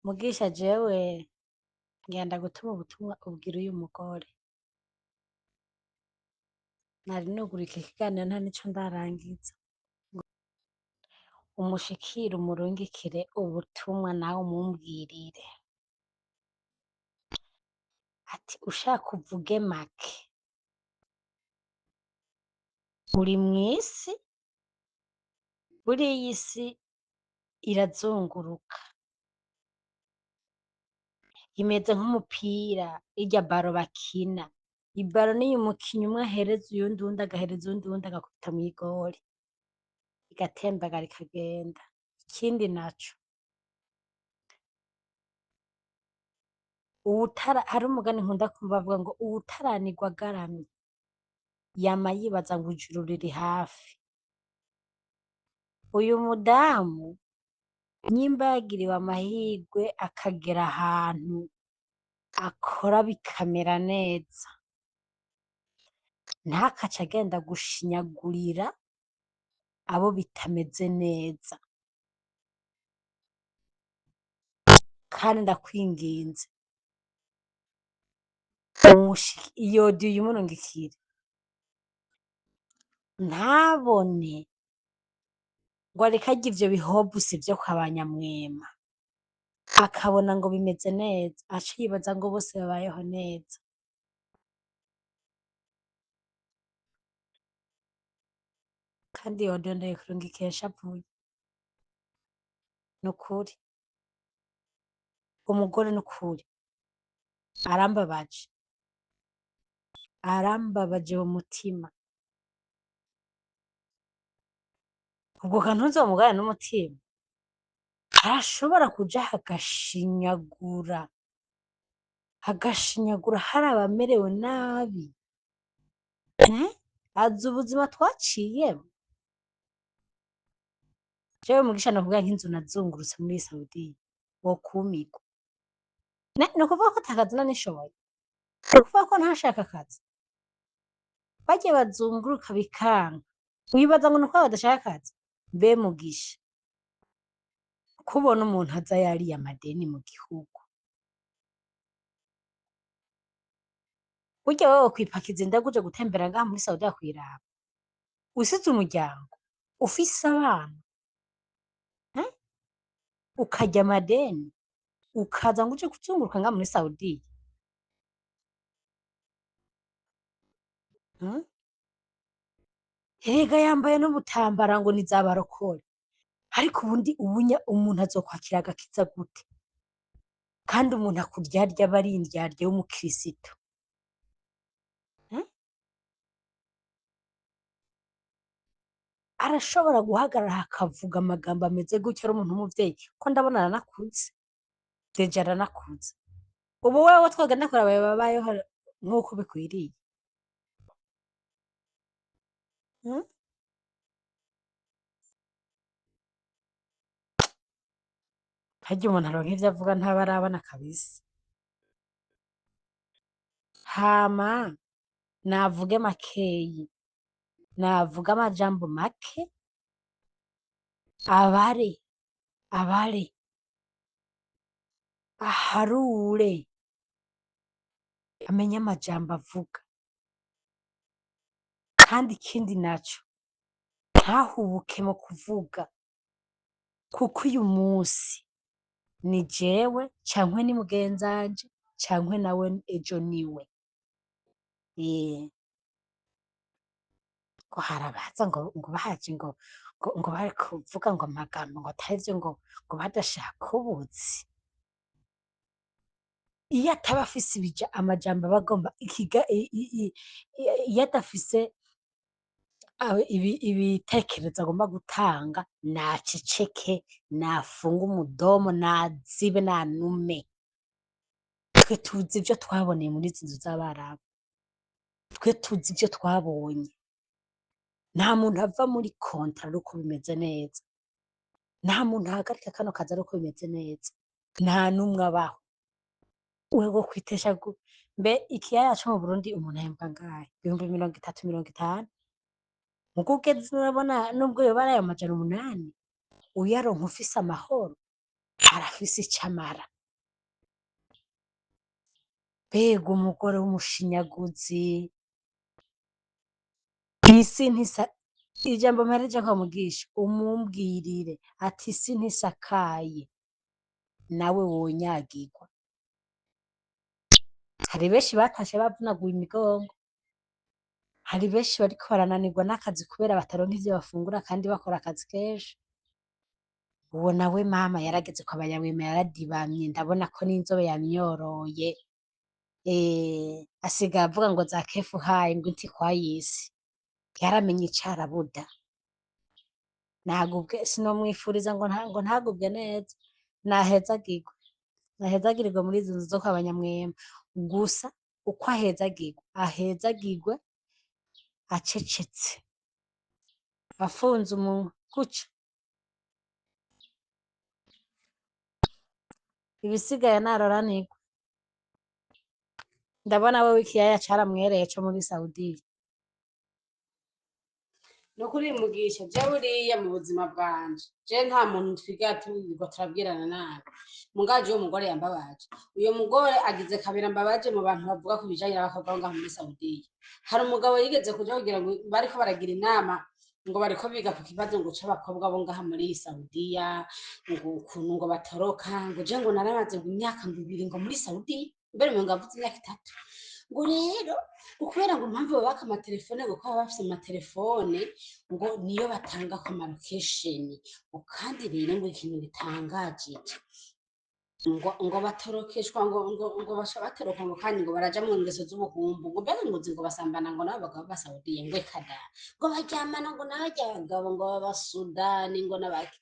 Mugisha jewe ngenda gutuma ubutumwa ubwira uyu mugore nari nugurika ikiganiro nta nico ndarangiza umushikire umurungikire ubutumwa nawe umumbwirire ati ushaka uvuge make uri mw'isi buriya isi irazunguruka imeze nk'umupira irya baro bakina ibaro niyo umukinyi umwe ahereza uyundi uwundi agahereza uwundi agakubita mw'igori igatembagara ikagenda ikindi naco hari umugani nkunda kumva bavuga ngo uwutaranirwa agaramye yama yibaza ngo ijuru riri hafi uyu mudamu nyimba yagiriwe amahirwe akagera ahantu akora bikamera neza ntakace agenda gushinyagurira abo bitameze neza kandi ndakwinginze iyo audio uyimurungikire ntabone ngo areke arya ivyo bihobusi vyo kwa Banyamwema akabona ngo bimeze neza aca yibaza ngo bose babayeho neza kandi iyo audio ndayikurungikiye nshavuye nukuri umugore nukuri arambabaje mu mutima ubwo kantu nzomugaya n'umutima arashobora kuja agashinyagura hari abamerewe nabi azi ubuzima twaciyemwo jewe Mugisha nokuvuga nk'inzu nazungurutse muri Saudiya wokumirwa nukuvuga ko ata kazi nanishoboye nukuvuga ko ntashaka akazi barya bazunguruka bikanka wibaza ngo nuko badashaka akazi mbe Mugisha kubona umuntu aza yariye amadeni mu gihugu burya wewe wokwipakiza indaga uje gutembera ngaha muri Saudiya kwiraba usize umuryango ufise abana ukarya amadeni ukaza ngo uje kuzunguruka ngaha muri Saudiya erega yambaye n'ubutambara ngo nizabarokore ariko ubundi umuntu azokwakira agakiza gute kandi umuntu akuryarya aba ari indyarya w'umukirisitu arashobora guhagarara akavuga amagambo ameze gutyo ari umuntu w'umuvyeyi ko ndabona aranakuze deja aranakuze ubu wewe twogenda kuraba babayeho nk'uko bikwiriye harya umuntu aronka ivyo avuga ntaba arabona kabisa hama navuge makeyi navuga amajambo make abare aharure amenye amajambo avuga kandi ikindi naco ntahubuke mu kuvuga kuko uyu musi ni jewe cankwe ni mugenzanje cankwe nawe ejo niwe ngo harabaza ngo baje ngo bari kuvuga ngo amagambo ngo atarivyo ngo badashaka ubuzi iyo ataba afise amajambo aba agomba iyo adafise ibitekerezo agomba gutanga naceceke nafunge umudomo nazibe nanume twe tuzi ivyo twaboneye muri izi nzu z'abarabu twe tuzi ivyo twabonye nta muntu ava muri kontra ari uko bimeze neza nta muntu ahagarika kano kazi ari uko bimeze neza nta n'umwe abaho wewe kwitesha mbe ikiyaya co mu Burundi umuntu ahembwa angahe 30-50 muga ugeze urabona nubwo yoba ari ayo majana 8 uyaronka ufise amahoro arafise ico amara mbega umugore w'umushinyaguzi, isi ntisa ijambo mpereje nkamugisha umumbwirire ati isi ntisakaye nawe wonyagirwa. Hari benshi batashe bavunaguye imigongo, hari benshi bariko barananirwa n'akazi kubera bataronka ivyo bafungura kandi bakora akazi kenshi. Uwo nawe mama yarageze kwa Banyamwema yaradibamye, ndabona ko n'inzobe yamyoroye, asigaye avuga ngo za kefu hayi ngo inti kwa yisi, yaramenye icarabuda. Nagubwe sinomwifuriza ngo ntagubwe neza, nahezagirwe, nahezagirirwe muri izo nzu zo kwa Banyamwema, gusa uko ahezagirwe acecetse, afunze umunwa guca. Ibisigaye naroranirwe. Ndabona wewe ikiyaya caramwereye co muri Saudiya. Nukuri mugisha je buriya mu buzima bwanje je nta muntu twiga tubigo turabwirana nabi mungaje uwo mugore yambabaje. Uyo mugore agize kabira mbabaje mu bantu bavuga ku bijanye n'abakobwa ngaho muri Saudiya. Hari umugabo yigeze kuja kugira ngo bariko baragira inama ngo bariko biga ku kibazo ngo c'abakobwa bo ngaha muri Saudiya, ngo ukuntu ngo batoroka, ngo je ngo naramaze imyaka 2 ngo muri Saudiya, mbere ngo ngavuze imyaka 3. Ngo rero ukubera ngo impamvu babaka amatelefone ngo kuba bafise amatelefone ngo niyo batanga ku location, ngo kandi rero ngo ikintu gitangaje ngo batorokeshwa ngo basha batoroka ngo kandi ngo baraja mu ngeso z'ubuhumbu, ngo mbega ngo ngo basambana ngo n'abagabo ba Saudiya ngo kada ngo baryamana ngo n'abagabo ngo b'Abasudani ngo n'abaki.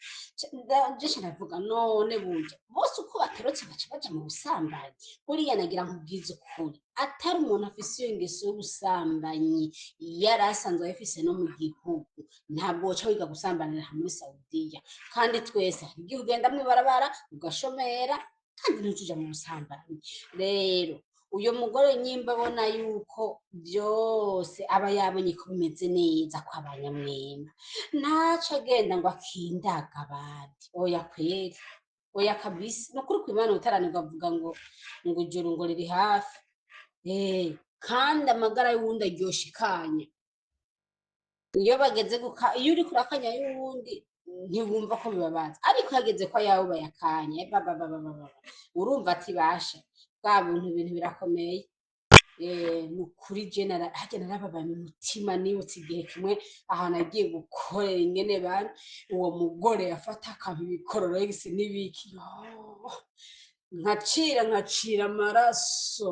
Je navuga none burya bose uko batorotse baca baja mu busambanyi. Buriya nagira nkubwiza ukuri atari umuntu afise iyo ngeso y'ubusambanyi yarasanzwe ayifise no mu gihugu, ntabwo woca wiga gusambanira muri Saudiya. Kandi twese igihe ugenda mwibarabara ugashomera kandi ntuja mu busambanyi. Rero uyo mugore nyimba abona yuko byose aba yabonye ko bimeze neza kwa Banyamwema, naca agenda ngo akindaga abandi. Oya kweri, oya kabisa, nukuri kw'Imana utaranirwa avuga ngo ijuru ngo riri hafi. Kandi amagara y'uwundi aryosha ikanya. Iyo bageze iyo uriko urakanya y'uwundi ntiwumva ko bibabaza, ariko hageze ko ayawe bayakanye urumva ati basha bwa buntu ibintu birakomeye. Nukuri je harya narababaye mu mutima nibutse igihe kimwe ahantu agiye gukorera ingene bari uwo mugore yafata akantu ibikororogisi n'ibiki, nkacira amaraso.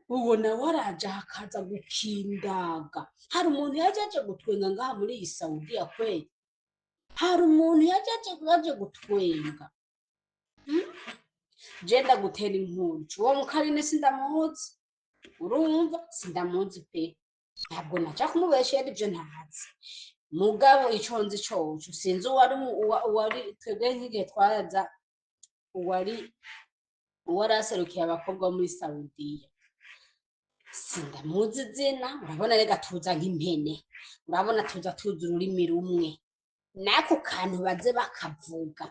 Ubona waraje hakaza gukindaga. Hari umuntu yajaje gutwenga ngaha muri iyi Saudiya kweli? Hari umuntu yaje gutwenga? Je ndagutera inkuru uwo mukarine sindamuzi, urumva sindamuzi pe, ntabwo naja kumubeshera ivyo ntazi. Mugabo ico nzi coco sinzi uwari twebwe nk'igihe twaraza uwari aserukiye abakobwa muri Saudiya, sindamuzi izina. Urabona rega tuza nk'impene, urabona tuza tuzi ururimi rumwe, nako kantu baze bakavuga.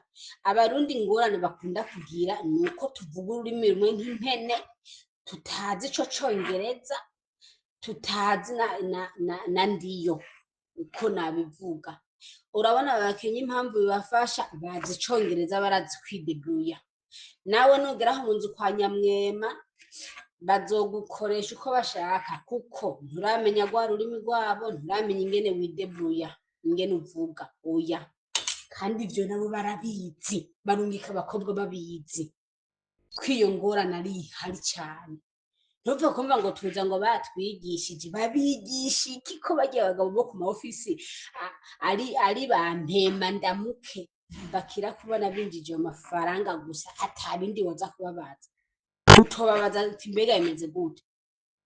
Abarundi ingorane bakunda kugira nuko tuvuga ururimi rumwe nk'impene, tutazi ico Congereza, tutazi na ndiyo uko nabivuga. Urabona abakenya impamvu bibafasha bazi Congereza, barazi kwideguya. Nawe nugeraho mu nzu kwa Nyamwema bazogukoresha uko bashaka, kuko nturamenya rwa rurimi rwabo, nturamenya ingene widebuya, ingene uvuga. Oya, kandi ivyo nabo barabizi, barungika abakobwa babizi ko iyo ngorane ari ihari cane. Ntupfe kumva ngo tuza ngo batwigishije. Babigisha iki ko bagiye abagabo bo ku ma ofisi ari bampema ndamuke bakira kubona binjije amafaranga gusa atabindi waza kubabaza. Utobabaza ati mbega imeze gute?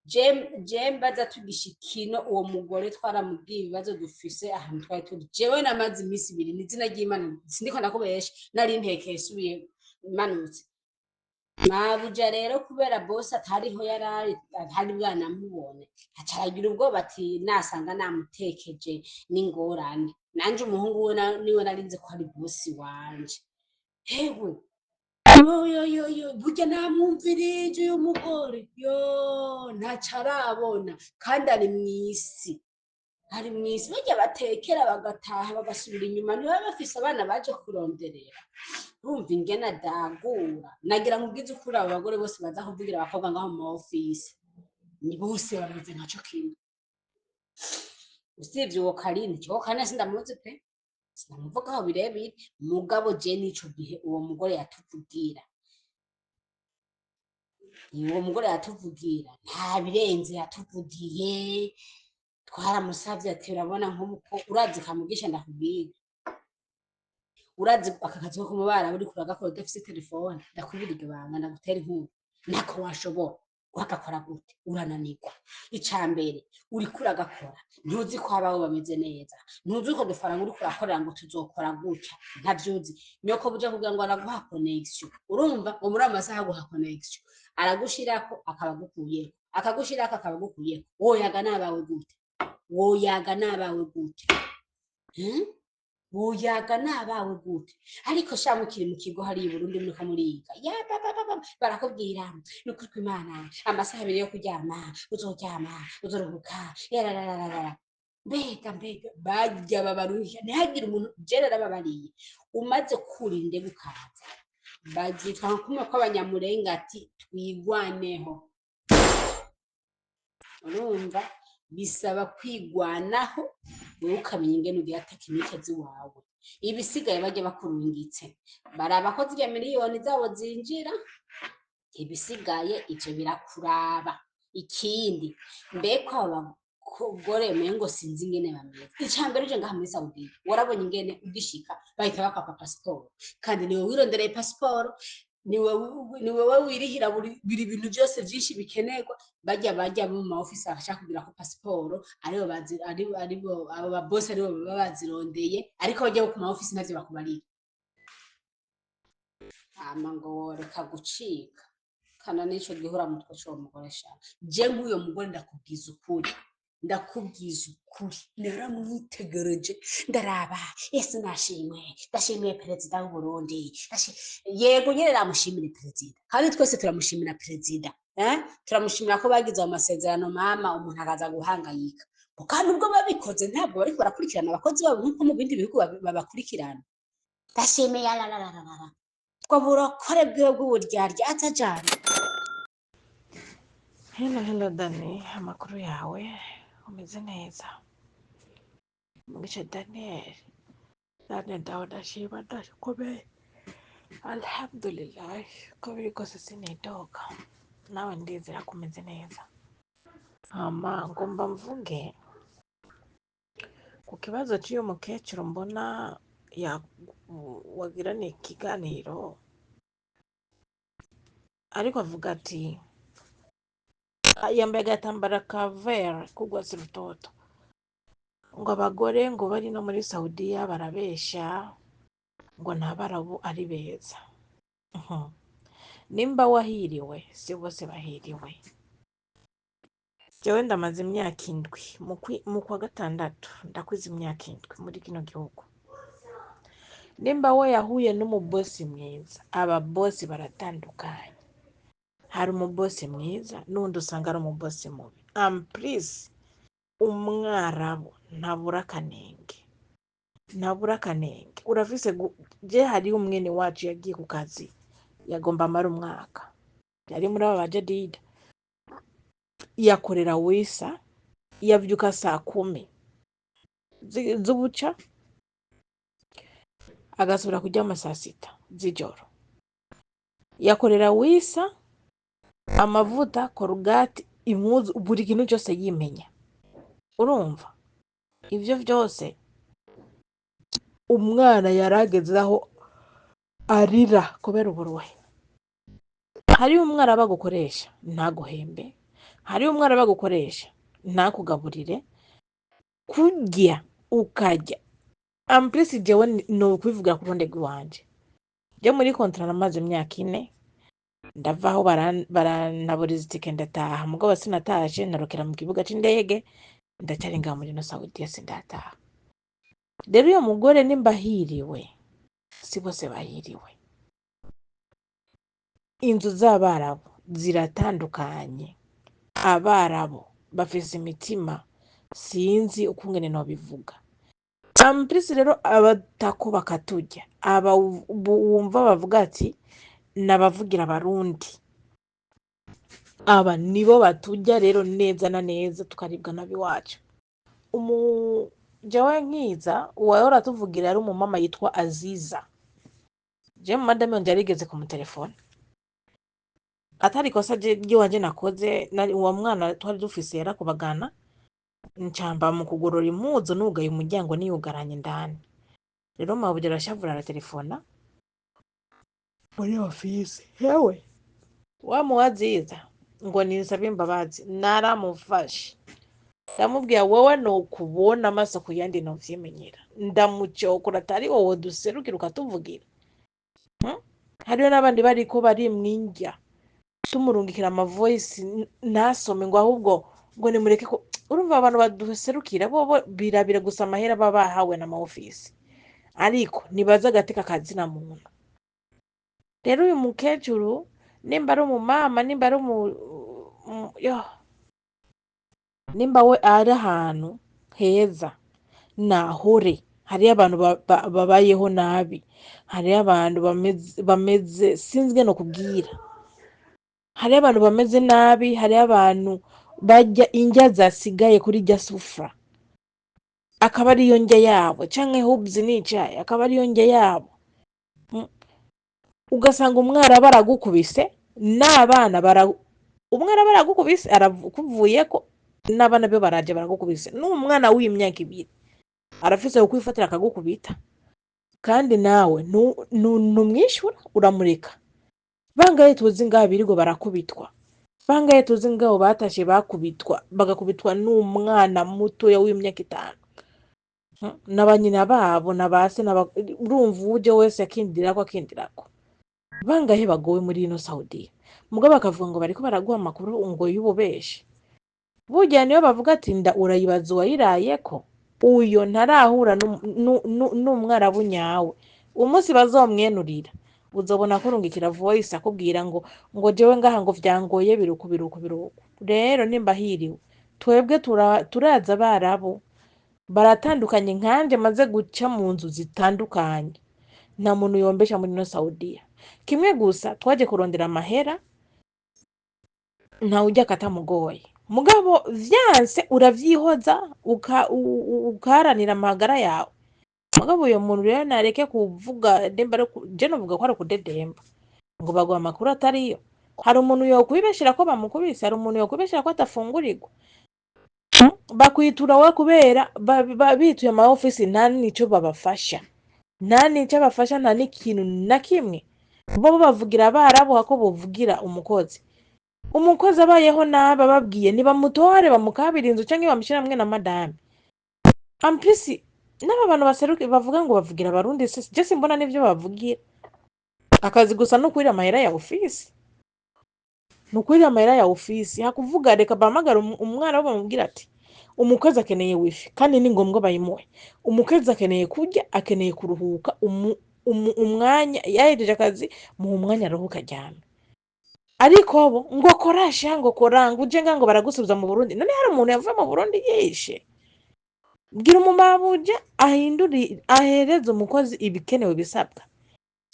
Je mbaza tugishikino uwo mugore twaramubwiye ibibazo dufise ahantu twari turi. Jewe namaze imisi 2 n'izina ry'Imana sindiko ndakubesha, nari ntekeye subiye manutse. Mabuja rero kubera boss atariho yarari hari bwana mubone, acaragira ubwoba ati nasanga namutekeje n'ingorane. Nanje umuhungu we niwe narinze ko ari boss wanje. Hewe yo burya namwumvirije uyu mugore yo ntaco arabona kandi ari mw'isi barya batekera bagataha bagasubira inyuma ntibaba bafise abana baje kuronderera urumva ingene adagura nagira ngo ubwize ukuri abo bagore bose baza kuvugira abakobwa ngaho mu ofisi ni bose bameze nkaco kimwe usibye uwo Karine sindamuzi pe sinamuvugaho birebire mugabo je n'ico gihe uwo mugore yatuvugira nta birenze yatuvugiye twaramusavye ati urabona nk'uko urazi Kamugisha ndakubwira urazi aka kazi ko kumubara uri kuragakora udafise telefone ndakubwira iryo banga ndagutera inkuru nako washobora wagakora gute urananirwa icambere uriko uragakora ntuzi ko abawe bameze neza ntuzi ko dufaranga uriko urakorera ngo tuzokora gutya ntavyuzi nyoko buje kugira ngo araguha connection urumva ngo muri amasaha guha connection aragushirako akabagukuyeko woyaga nabawe gute woyaga nabawe gute ariko sha mukiri mu kigo hari Burundi muri kamuriga ya barakubwira nukuri kw'Imana amasaha abiri yo kuryama uzoryama uzoruhuka yarararara mbega bajya babaruhya ntihagire umuntu jera arababariye umaze kurinde gukaza bavyitwa kumwe kw'abanyamurenga ati twigwaneho urumva bisaba kwigwanaho wowe ukamenya ingene ugira tekinike ziwawe ibisigaye bajya bakurungitse baraba ko zirya miliyoni zabo zinjira ibisigaye ivyo birakuraba ikindi mbeko abagore mengo sinzi ingene bameze icambere je ngaha muri Saudi warabonye ingene ugishika bahita bakapa passport kandi niwe wirondereye passport niwe wirihira buri bintu byose vyinshi bikenerwa bajya mu ma office ashaka kugira ko passport aribo abo ba boss aribo baba bazirondeye ariko bajya ku ma office navyo bakubarira ngo reka gucika kana nico gihura mutwe cyo mukoresha je nk'uyo mugore ndakubwiza ukuri naramwitegereje ndaraba ese ndashimiye perezida w'u Burundi yego nyene namushimire perezida kandi twese turamushimira perezida turamushimira ko bagize amasezerano mama umuntu akaza guhangayika kandi ubwo babikoze ntabwo bariko barakurikirana abakozi babo nk'uko mu bindi bihugu babakurikirana ndashimiye twa burokore bw'uburyarya atajana. Hello Dani, amakuru yawe umeze neza? Mugisha Daniel dawe ndashima ndakomeye alhamdulillah ko biri kose sinidoga nawe ndizera ko umeze neza. Ngomba mvuge ku kibazo cy'uyu mukecuru mbona wagirana ikiganiro ariko avuga ati yambaye agatambara ka vert k'urwatsi rutoto ngo abagore ngo bari no muri Saudiya barabesha ngo nta barabu ari beza. Nimba wahiriwe si bose bahiriwe. Jewe ndamaze imyaka 7 mu kwa gatandatu ndakwiza imyaka 7 muri kino gihugu. Nimba we yahuye n'umubosi mwiza, aba bosi baratandukanye. Hari umubosi mwiza n'undi usanga ari umubosi mubi. Please umwarabu ntabura kanenge urafise je hari umwene wacu yagiye ku kazi yagomba amara umwaka yari muri aba bajadida yakorera wisa yavyuka saa 10 z'ubuca agasubira kuryama saa 6 z'ijoro yakorera wisa amavuta korugati impuzu buri kintu cyose yimenya. Urumva ivyo vyose umwana yaragezaho arira kubera uburuhe. Hari umwana bagukoresha ntaguhembe, hari umwana bagukoresha ntakugaburire kurya ukajya. Amplisi jewe no kwivugira ku ruhande rwanje je muri kontra namaze imyaka 4 ndavaho baranaburiza itike ndataha mugabo sinataje narokera mu kibuga c'indege ndacyari ngaho muri no Saudiya sindataha. Rero uyo mugore nimba hiriwe si bose bahiriwe. inzu z'abarabu ziratandukanye. Abarabu bafise imitima sinzi ukungene nobivuga. Ampirisi rero abatako bakaturya aba wumva bavuga ati nabavugira abarundi, aba nibo baturya rero neza na neza tukaribwa nabiwacu. Jewe nkiza uwahora atuvugira ari umumama yitwa Aziza. Je madame yanje yarigeze kumutelefona atari kosa je wanje nakoze uwo mwana twari dufise yarakubagana ncamba mu kugorora impuzu nugaye umuryango niyugaranye ndani. Rero mabuja arashavura aratelefona muri office, yewe wamuwaziza ngo nisabe imbabazi, naramufashe ndamubwiye wowe no kubona amaso kuyandi no vyimenyera, ndamucokora atari wowe duserukira ukatuvugira. Hariyo n'abandi bariko bari mwinjya tumurungikira ama voice nasome ngo ahubwo ngo nimureke ko urumva abantu baduserukira bo birabira gusa amahera babahawe na ma office, ariko nibaza agateka kazina muntu. Rero uyu mukecuru nimba ari umumama nimba ari nimba we ari ahantu heza nahore. Hariyo abantu babayeho nabi, hariyo abantu bameze sinzwe no kubwira, hariyo abantu bameze nabi, hariyo abantu barya indya zasigaye kuri rya sufra akaba ariyo ndya yabo, canke hubs n'icayi akaba ariyo ndya yabo. Ugasanga umwara baragukubise n'abana umwara baragukubise arakuvuyeko n'abana be baraje baragukubise, n'umwana w'imyaka 2 arafise ukwifatira akagukubita kandi nawe numwishura uramureka. Bangaye tuzi ngaho birigo barakubitwa, bangaye tuzi ngaho batashe bakubitwa bagakubitwa n'umwana muto ya w'imyaka 5 n'abanyina babo nabase urumva uje wese akindirako. Bangahe bagowe muri ino Saudi mugabo bakavuga ngo bariko baraguha amakuru ngo y'ububeshe. Burya niyo bavuga ati nda urayibaza wayirayeko, uyo ntarahura n'umwarabu nyawe. Umunsi bazomwenurira uzobona kurungikira voice akubwira ngo jewe ngaha ngo vyangoye biruku. Rero nimba hiriwe twebwe turaza abarabu baratandukanye nkanje maze guca mu nzu zitandukanye. Nta muntu yombesha muri no Saudiya. Kimwe gusa twaje kurondera amahera nta ujya katamugoye, mugabo vyanse uravyihoza ukaranira amagara yawe. Mugabo uyo muntu rero nareke kuvuga demba je novuga ko ari kudedemba ngo bagwa amakuru atariyo. Hari umuntu yokwibeshira ko bamukubise, hari umuntu yokwibeshira ko atafungurirwa. Bakwitura we kubera bituye ama office nta nico babafasha, nta nico bafasha, nta n'ikintu na kimwe. Bo bavugira abarabu hako bovugira umukozi. Umukozi abayeho naba babwiye nibamutore bamukabira inzu canke bamushira hamwe na madame. Ampisi n'aba bantu baseruka bavuga ngo bavugira abarundi je simbona n'ivyo bavugira. Akazi gusa no kwira amahera ya office, nukwira amahera ya office hakuvuga reka bahamagara umwana wabo bamubwira ati umukozi akeneye wifi kandi ni ngombwa bayimuhe. Umukozi akeneye kurya, akeneye kuruhuka, umwanya yahejeje akazi mu mwanya aruhuka cyane. Ariko bo ngo korasha ngo koranga uje ngo baragusubiza mu Burundi. None hari umuntu yavuye mu Burundi yishe. Bwira umumabuje ahinduri ahereza umukozi ibikenewe bisabwa.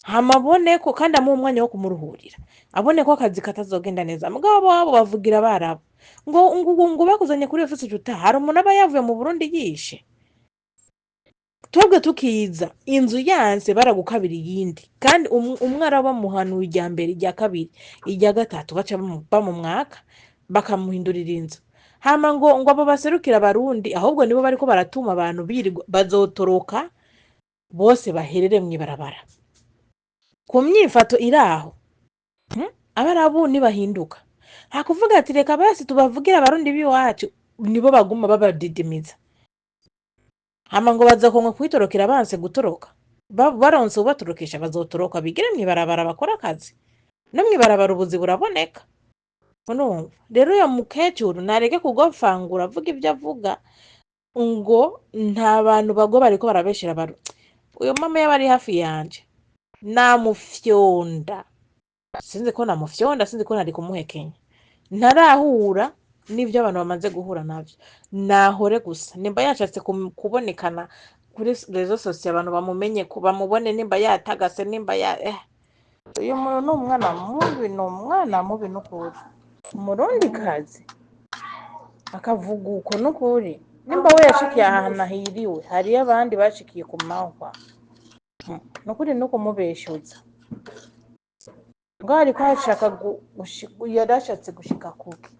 Hamabone ko kandi amu umwanya wo kumuruhurira. Abone ko akazi katazogenda neza. Mugabo babo bavugira abarabu. Ngo bakuzanye kuri office juta hari umuntu aba yavuye mu Burundi yishe. Twebwe tukiza inzu yanse baragukabira yindi kandi umwara bamuhanuye ijya mbere ijya kabiri ijya gatatu baca mu mwaka bakamuhindurira inzu. Hama ngo abo baserukira abarundi ahubwo nibo bariko baratuma abantu birirwa bazotoroka bose baherere mwibarabara. Ku myifato iraho abarabu nibahinduka hakuvuga ati reka basi tubavugira abarundi biwacu, nibo baguma babadidimiza. Hama ngo baza kongo kwitorokera banse gutoroka baronse ubatorokesha bazotoroka bigire mwibarabara bakora akazi no mwibarabara ubuzi buraboneka. Rero ya mukecuru nareke kugofangura avuga ibyo avuga ngo nta bantu bago bariko barabeshera baru. Uyo mama yabari hafi yanje namufyonda sinzi ko namufyonda, sinzi ko nari kumuhekenya, ntarahura n'ivyo abantu bamaze guhura navyo. Nahore gusa nimba yashatse kubonekana kuri rezo sosiyo abantu bamumenye, bamubone, nimba yatagase, nimba uyu muntu ni umwana mubi, ni umwana mubi n'ukuri. Umurundi kazi akavuga uko n'ukuri, nimba we yashikiye ahantu ahiriwe, hariyo abandi bashikiye ku mahwa. Nukuri no kumubeshuza ngo ariko hashaka yarashatse gushika kuki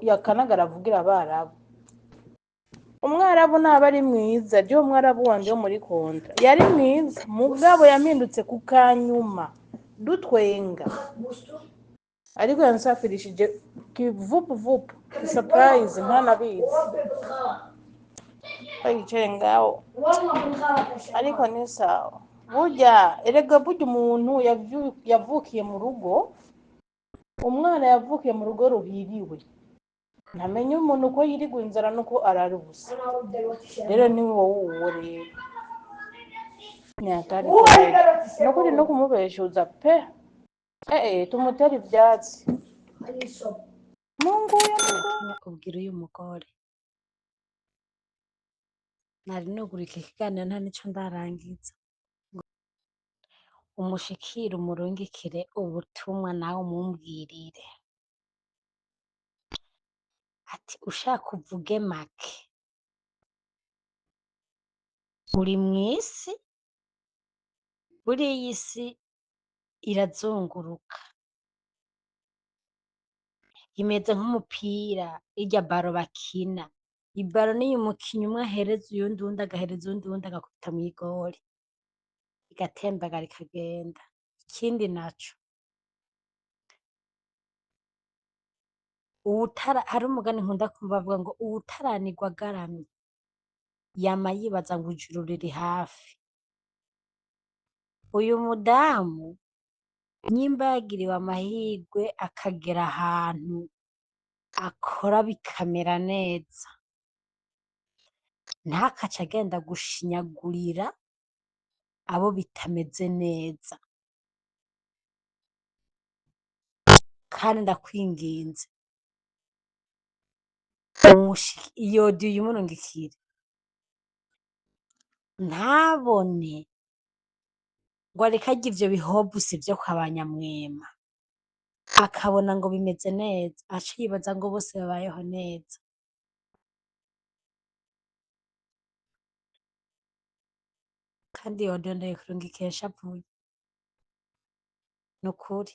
yakanagara avugira abarabu. Umwarabu ntaba ari mwiza, ryo umwarabu wanje wo muri kontra yari mwiza, mugabo yampindutse ku kanyuma dutwenga, ariko yansafirishije kivupu vupu surprise ntanabizi yicaye ngaho, ariko ni sawa. Burya erega burya umuntu yavukiye mu rugo, umwana yavukiye mu rugo ruhiriwe, ntamenye umuntu uko yirigwa inzara nuko arara ubusa. Rero ni wowe uwo rero nyatari nukuri no kumubeshuza pe. Tumutera ivyatsi munguye ubwira uyu mugore nari nugura iki kiganiro nta nico ndarangiza, umushikire umurungikire ubutumwa nawe umumbwirire ati ushaka uvuge make, uri mw'isi, buriya iyi si irazunguruka, imeze nk'umupira, irya baro bakina. Ibaro niyo umukinyi umwe ahereza uyundi, uwundi agahereza uwundi agakubita mw'igori, igatembagara ikagenda. Ikindi naco, hari umugani nkunda kumva bavuga ngo uwutaranirwa agaramye yama yibaza ngo ijuru riri hafi. Uyu mudamu nyimba yagiriwe amahirwe akagera ahantu akora bikamera neza, ntakace agenda gushinyagurira abo bitameze neza. Kandi ndakwinginze iyo audio uyimurungikire, ntabone ngo areke arye ivyo bihobusi vyo kwa Banyamwema, akabona ngo bimeze neza, aca yibaza ngo bose babayeho neza. Kandi iyo audio ndayikurungikiye nshavuye, nukuri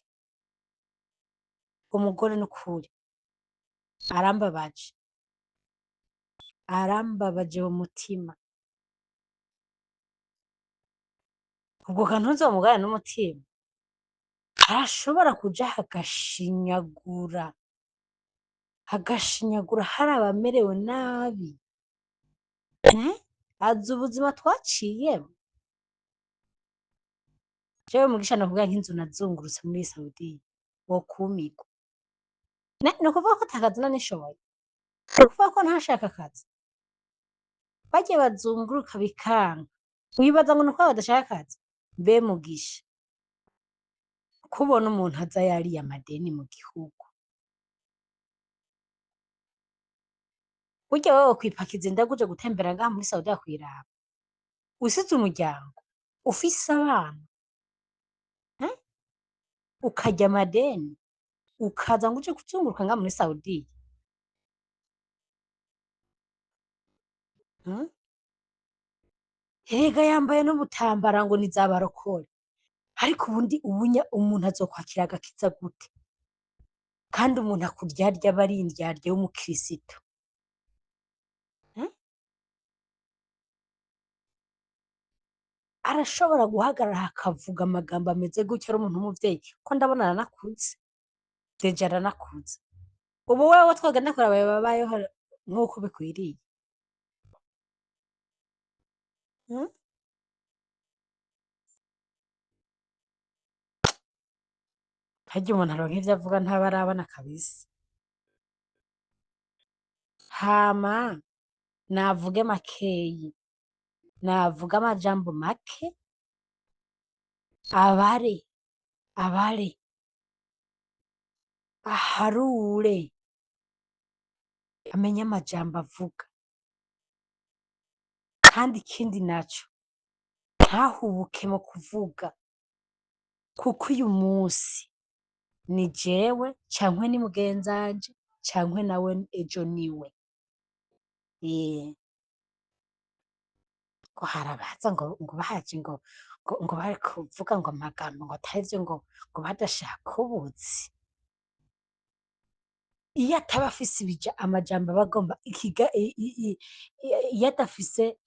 umugore nukuri arambabaje mu mutima. Ubwo kantu nzomugaya n'umutima, arashobora kuja agashinyagura hari abamerewe nabi, azi ubuzima twaciyemo. Jewe mugisha nakubwira nk'inzu nazungurutse muri Saudiya wokumirwa. Ni ukuvuga ko atakazi nanishoboye, ni ukuvuga ko ntashaka akazi. Barya bazunguruka bikanga, wibaza ngo nuko badashaka akazi? Mbe mugisha kubona umuntu aza yariye amadeni mu gihugu, burya wewe wokwipakiza indaga uje gutembera ngaha muri Saudiya kwiraba, usize umuryango, ufise abana, ukarya amadeni, ukaza ngo uje kuzunguruka ngaha muri Saudiya? Erega yambaye n'ubutambara ngo ni za barokore, ariko ubundi umuntu azokwakira agakiza gute? Kandi umuntu akuryarya aba ari indyarya w'umukirisitu. Arashobora guhagarara akavuga amagambo ameze gutyo ari umuntu w'umuvyeyi, ko ndabona aranakuze, deja aranakuze. Ubu wewe twogenda kuraba babayeho nk'uko bikwiriye? Harya umuntu aronka ivyo avuga ntaba arabona kabisa. Hama navuge makeyi, navuga amajambo make, abare abare aharure amenye amajambo avuga, kandi ikindi naco ntahubuke mu kuvuga, kuko uyu munsi ni jewe cankwe ni mugenzanje cankwe nawe ejo niwe. Ngo harabaza ngo baje ngo bari kuvuga ngo amagambo ngo atari vyo ngo badashaka ubuzi. Iyo ataba afise amajambo aba agomba iyo adafise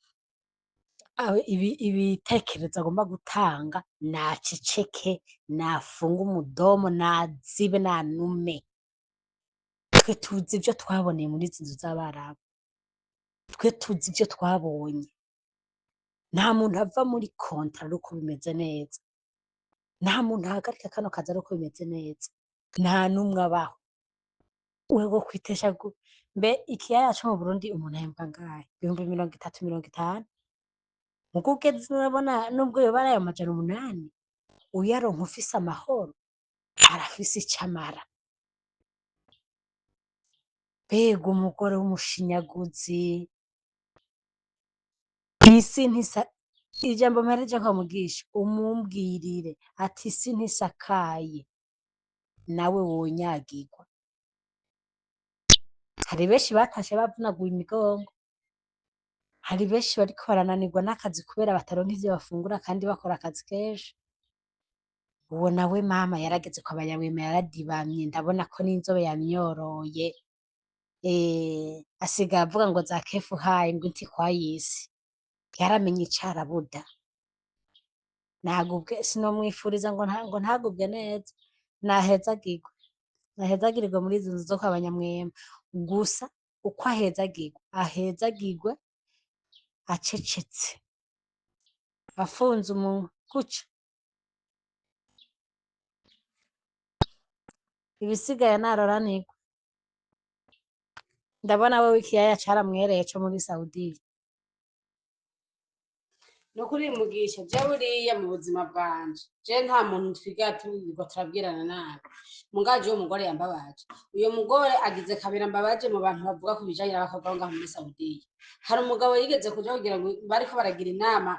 ibitekerezo agomba gutanga, naceceke, nafunge umudomo, nazibe, nanume. Twe tuzi ivyo twaboneye muri izi nzu z'Abarabu, twe tuzi ivyo twabonye. Nta muntu ava muri kontra ari uko bimeze neza, nta muntu ahagarika kano kazi ari uko bimeze neza, nta n'umwe abaho. Wewe kwitesha mbe ikiyaya co mu Burundi umuntu ahembwa angahe? 30, 50? Muga ugeze urabona nubwo yoba ari ayo majana 8, uyaronka ufise amahoro, arafise ico amara. Mbega umugore w'umushinyaguzi! Isi ntisa ijambo mpereje ko mugisha umumbwirire ati isi ntisakaye nawe wonyagirwa. Hari benshi batashe bavunaguye imigongo, hari benshi bariko barananirwa n'akazi kubera bataronka ivyo bafungura kandi bakora akazi kenshi. Uwo nawe mama yarageze kwa Bayawema yaradibamye, ndabona ko n'inzobe yamyoroye. Asigaye avuga ngo za kefu haye ngo inti kwa yisi. Yaramenye icarabuda. Nagubwe sinomwifuriza ngo ntagubwe neza, nahezagirwe. Nahezagirirwe muri izi nzu zo kwa Banyamwema. Gusa uko ahezagirwe acecetse, afunze umunwa gutyo. Ibisigaye naroranirwe. Ndabona wewe ikiyaya caramwereye co muri Saudiya. Nukuri mugisha je buriya mu buzima bwanje je nta muntu twiga tubigo turabwirana nabi. Mungaje uwo mugore yambabaje. Uyo mugore agize kabira mbabaje mu bantu bavuga ku bijanye n'abakobwa ngaho muri Saudiya. Hari umugabo yigeze kuja kugira ngo bariko baragira inama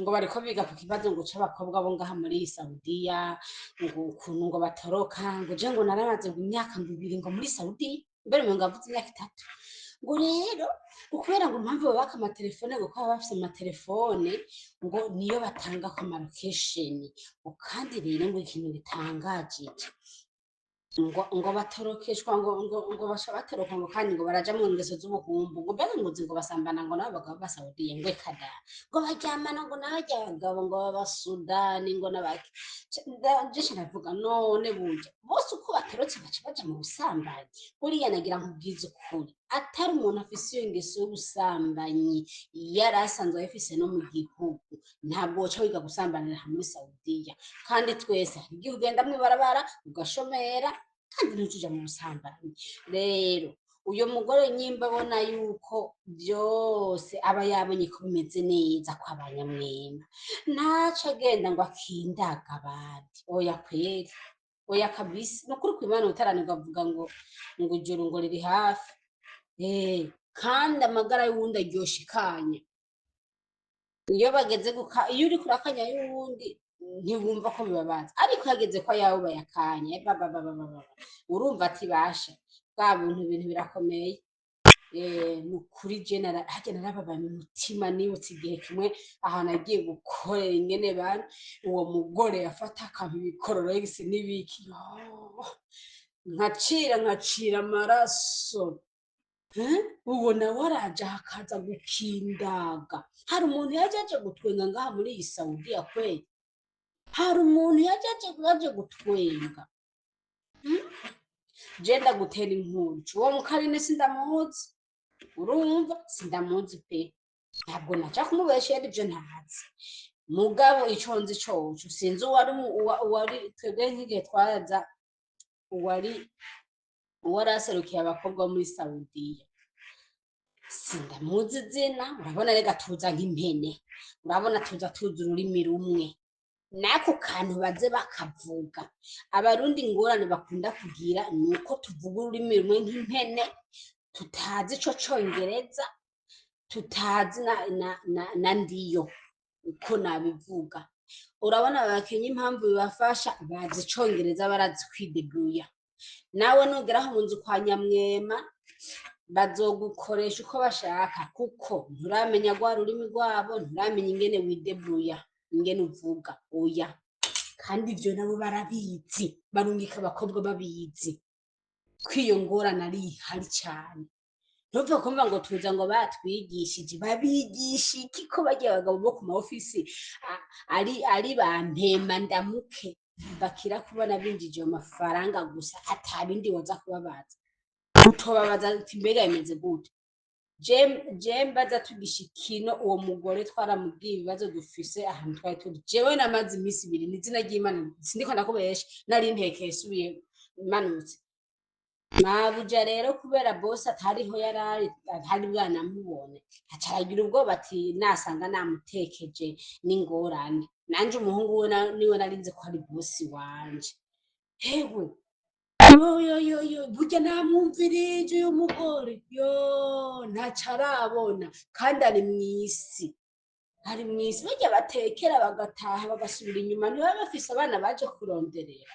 ngo bariko biga ku kibazo ngo c'abakobwa bo ngaha muri Saudiya, ngo ukuntu ngo batoroka, ngo je ngo naramaze imyaka 2 ngo muri Saudiya, mbere ngo ngavuze imyaka 3. Ngo rero ukubera ngo impamvu babaka amatelefone ngo kuba bafise amatelefone ngo niyo batanga ku location, kandi rero ngo ikintu gitangaje ngo batorokeshwa ngo basha batoroka ngo kandi ngo baraja mu ngeso z'ubuhumbu, ngo mbega ngo ngo basambana ngo n'abagabo ba Saudiya ngo kada ngo baryamana ngo n'abagabo ngo b'Abasudani ngo n'abaki. Je ndavuga none burya bose uko batorotse baca mu busambanyi. Buriya nagira nkubwiza ukuri, atari umuntu afise iyo ngeso y'ubusambanyi yarasanzwe ayifise no mu gihugu, ntabwo woca wiga gusambanira muri Saudiya. Kandi twese igihe ugenda mwibarabara ugashomera kandi ntuja mu busambanyi. Rero uyo mugore nyimba abona yuko byose aba yabonye ko bimeze neza kwa Banyamwema, naca agenda ngo akindaga abandi. Oya kweri, oya kabisa. Nukuri kw'Imana utaranirwa avuga ngo ijuru ngo riri hafi. Kandi amagara y'uwundi aryosha ikanya. Iyo bageze iyo uriko urakanya y'uwundi ntiwumva ko bibabaza, ariko hageze ko ayawe bayakanye urumva ati basha bwa buntu ibintu birakomeye. Nukuri je harya narababaye mu mutima, nibutse igihe kimwe ahantu agiye gukorera ingene bana uwo mugore yafata akampa ibikororogisi n'ibiki, nkacira amaraso. Uwo nawe araje hakaza gukindaga. Hari umuntu yaje gutwenga ngaha muri iyi Saudiya kweli? Hari umuntu yaje gutwenga? Je ndagutera inkuru, uwo mukarine sindamuzi, urumva sindamuzi pe, ntabwo naca kumubeshera ivyo ntazi. Mugabo ico nzi coco sinzi uwari twebwe nk'igihe twaraza uwari aserukiye abakobwa muri Saudiya, sindamuzi izina. Urabona rega tuza nk'impene, urabona tuza tuzi ururimi rumwe. n'ako kantu baze bakavuga. Abarundi ingorane bakunda kugira ni uko tuvuga ururimi rumwe nk'impene, tutazi ico congereza, tutazi na ndiyo uko nabivuga. Urabona abakenya impamvu bibafasha, bazi icongereza, barazi kwidebuya. Nawe nugeraho mu nzu kwa Nyamwema bazogukoresha uko bashaka, kuko nturamenya rwa rurimi rwabo, nturamenya ingene widebuya, ingene uvuga oya. Kandi ivyo nabo barabizi, barungika abakobwa babizi ko iyo ngorane ari ihari cane. Ntupfe kumva ngo tuza ngo batwigishije, babigisha iki ko bagiye abagabo bo ku maofisi ari bampema ndamuke bakira kubona binjije amafaranga gusa, atabindi woza kubabaza. Utobabaza ati mbega imeze gute? Je mbaza tugishikino uwo mugore twaramubwiye ibibazo dufise ahantu twari turi, jewe namaze imisi 2 n'izina ry'Imana sindiko ndakubesha, nari ntekeye subiye manutse. Mabuja rero kubera boss atariho yarari atari bwanamubone, acaragira ubwoba ati nasanga namutekeje n'ingorane. Nanje umuhungu we niwe narinze ko ari boss wanje. Hewe yo burya namwumvirije uyu mugore yo ntacarabona, kandi ari mw'isi, ari mw'isi. Burya batekera bagataha bagasubira inyuma, ntibaba bafise abana baje kuronderera.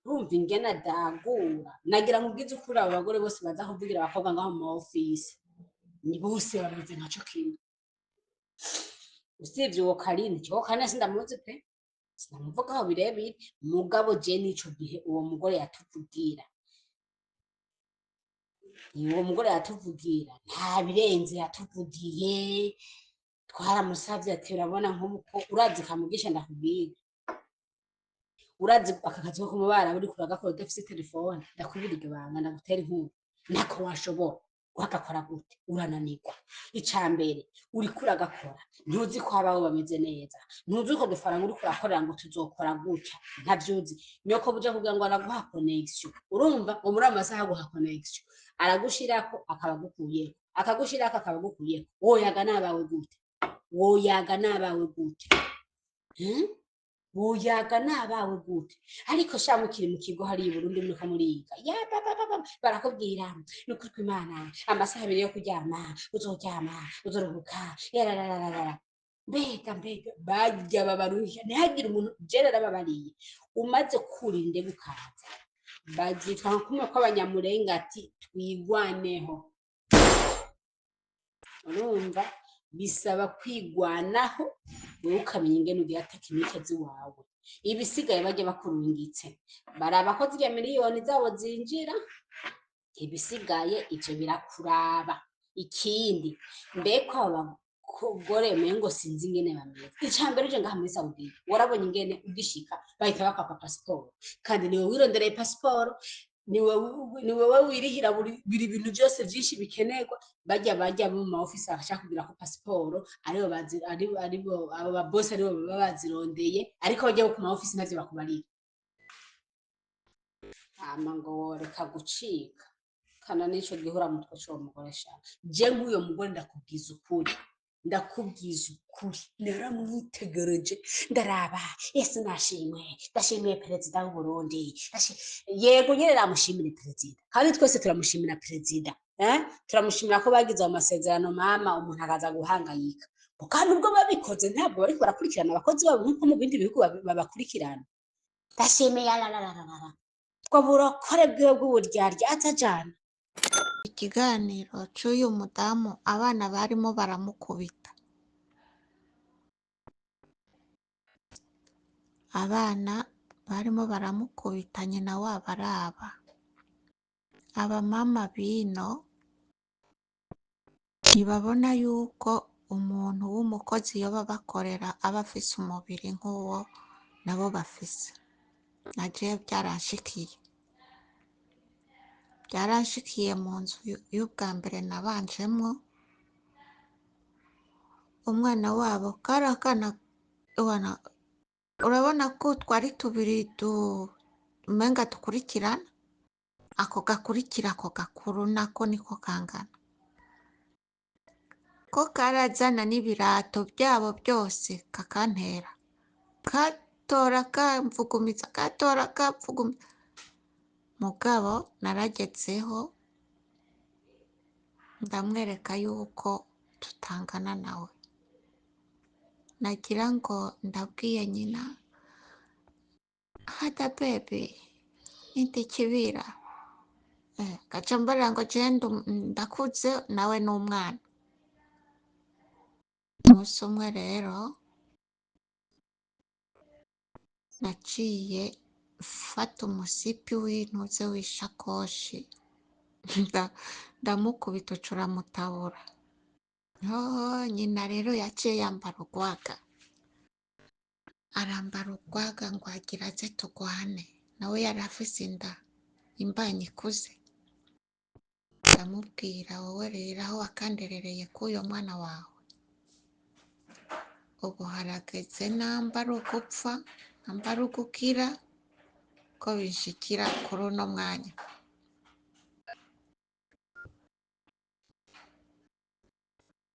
Urumva ingene adagura. Nagira nkubwize ukuri abo bagore bose baza kuvugira abakobwa ngaho mu office, ni bose bameze nkaco kimwe. Usivye uwo Karine, uwo Karine sindamuzi pe, sinamuvugaho birebire. Mugabo je n'ico gihe uwo mugore yatuvugira, nta birenze yatuvugiye. Twaramusavye ati urabona nk'uko urazi Kamugisha, ndakubwira, urazi aka kazi ko kumubara uri kuragakora udafise telefone, ndakubwira iryo banga ndagutera inkuru, nako washobora wagakora gute? Urananirwa. Icambere uriko uragakora, ntuzi ko abawe bameze neza, ntuzi ko dufaranga uriko urakorera ngo tuzokora gutya, ntavyuzi. Nyoko buja kugira ngo araguha connection, urumva ngo muri amasaha guha connection aragushirako akabagukuyeko, akagushirako akabagukuyeko. Woyaga nabawe gute? Woyaga nabawe gute? Woyaga nabawe gute? Ariko sha mukiri mu kigo hari i Burundi muriko muriga, ya barakubwira n'ukuri kw'Imana amasaha 2 yo kuryama, uzoryama uzoruhuka, yarararara. Mbega bajya babaruhya, ntihagire umuntu. Je narababariye, umaze kurinde gukaza bazitwa nka kumwe kw'abanyamurenga ati twigwaneho. Urumva bisaba kwigwanaho, wowe ukamenya ingene ugira tekinike ziwawe. Ibisigaye bajya bakurungitse, baraba ko zirya miliyoni zabo zinjira, ibisigaye ivyo birakuraba. Ikindi mbeko abagore mengo sinzi ingene bameze. Icambere uje ngaha muri Saudi, warabonye ingene ugishika bahita bakwaka passport, kandi niwe wirondereye passport, niwe wirihira buri bintu byose vyinshi bikenerwa. Bajya mu ma office ashaka kugira ko passport aribo abo ba boss aribo baba bazirondeye, ariko bajya ku ma office navyo bakubarira. Ngo reka gucika kana nico gihura mutwe cyo mugore shaka. Je nk'uyo mugore ndakubwiza ukuri, naramwitegereje ndaraba, ese ndashimiye perezida w'u Burundi, yego nyene namushimire perezida, kandi twese turamushimira perezida. Turamushimira ko bagize amasezerano mama, umuntu akaza guhangayika. Kandi ubwo babikoze ntabwo bariko barakurikirana abakozi babo nk'uko mu bindi bihugu babakurikirana. Ndashimiye twa burokore bwiwe bw'uburyarya atajana. Ikiganiro c'uyu mudamu abana barimo baramukubita. Abana barimo baramukubita, nyina wabo araba. Abamama bino ntibabona yuko umuntu w'umukozi yoba bakorera aba afise umubiri nk'uwo nabo bafise. Naje byaranshikiye mu nzu y'ubwa mbere nabanjemwo. Umwana wabo kari akana, urabona ko twari tubiri umenga dukurikirana, ako gakurikira ako gakuru nako niko kangana, ko karazana n'ibirato byabo byose kakantera, katora kamvugumiza katora kamvugumiza mugabo naragezeho ndamwereka yuko tutangana nawe, nagira ngo ndabwiye nyina hada bebi inti kibira gaca mbara ngo je ndakuze nawe n'umwana. Umunsi umwe rero naciye mfata umusipi w'intuze w'ishakoshi ndamukubita ucuramutabura. Nyina rero yaciye yambara urwaga, arambara urwaga ngo agira aze tugwane, nawe yari afise inda imbanyi ikuze. Ndamubwira wowe rero aho wakanderereye k'uyo mwana wawe ubu harageze nambara ugupfa nambara ugukira ko bishikira kuri uno mwanya.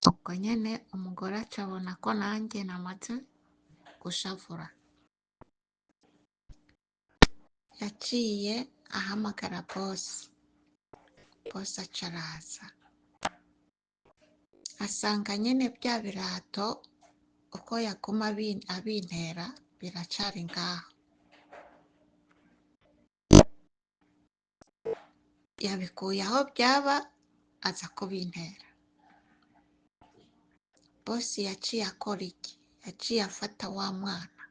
Ubwo nyene umugore acabona ko nanjye namaze gushavura, yaciye ahamagara bosi. Bosi aca araza asanga nyene bya birato uko yaguma abintera biracari ngaho, yabikuye aho byaba aza kubintera. Bosi yaciye akora iki? Yaciye afata wa mwana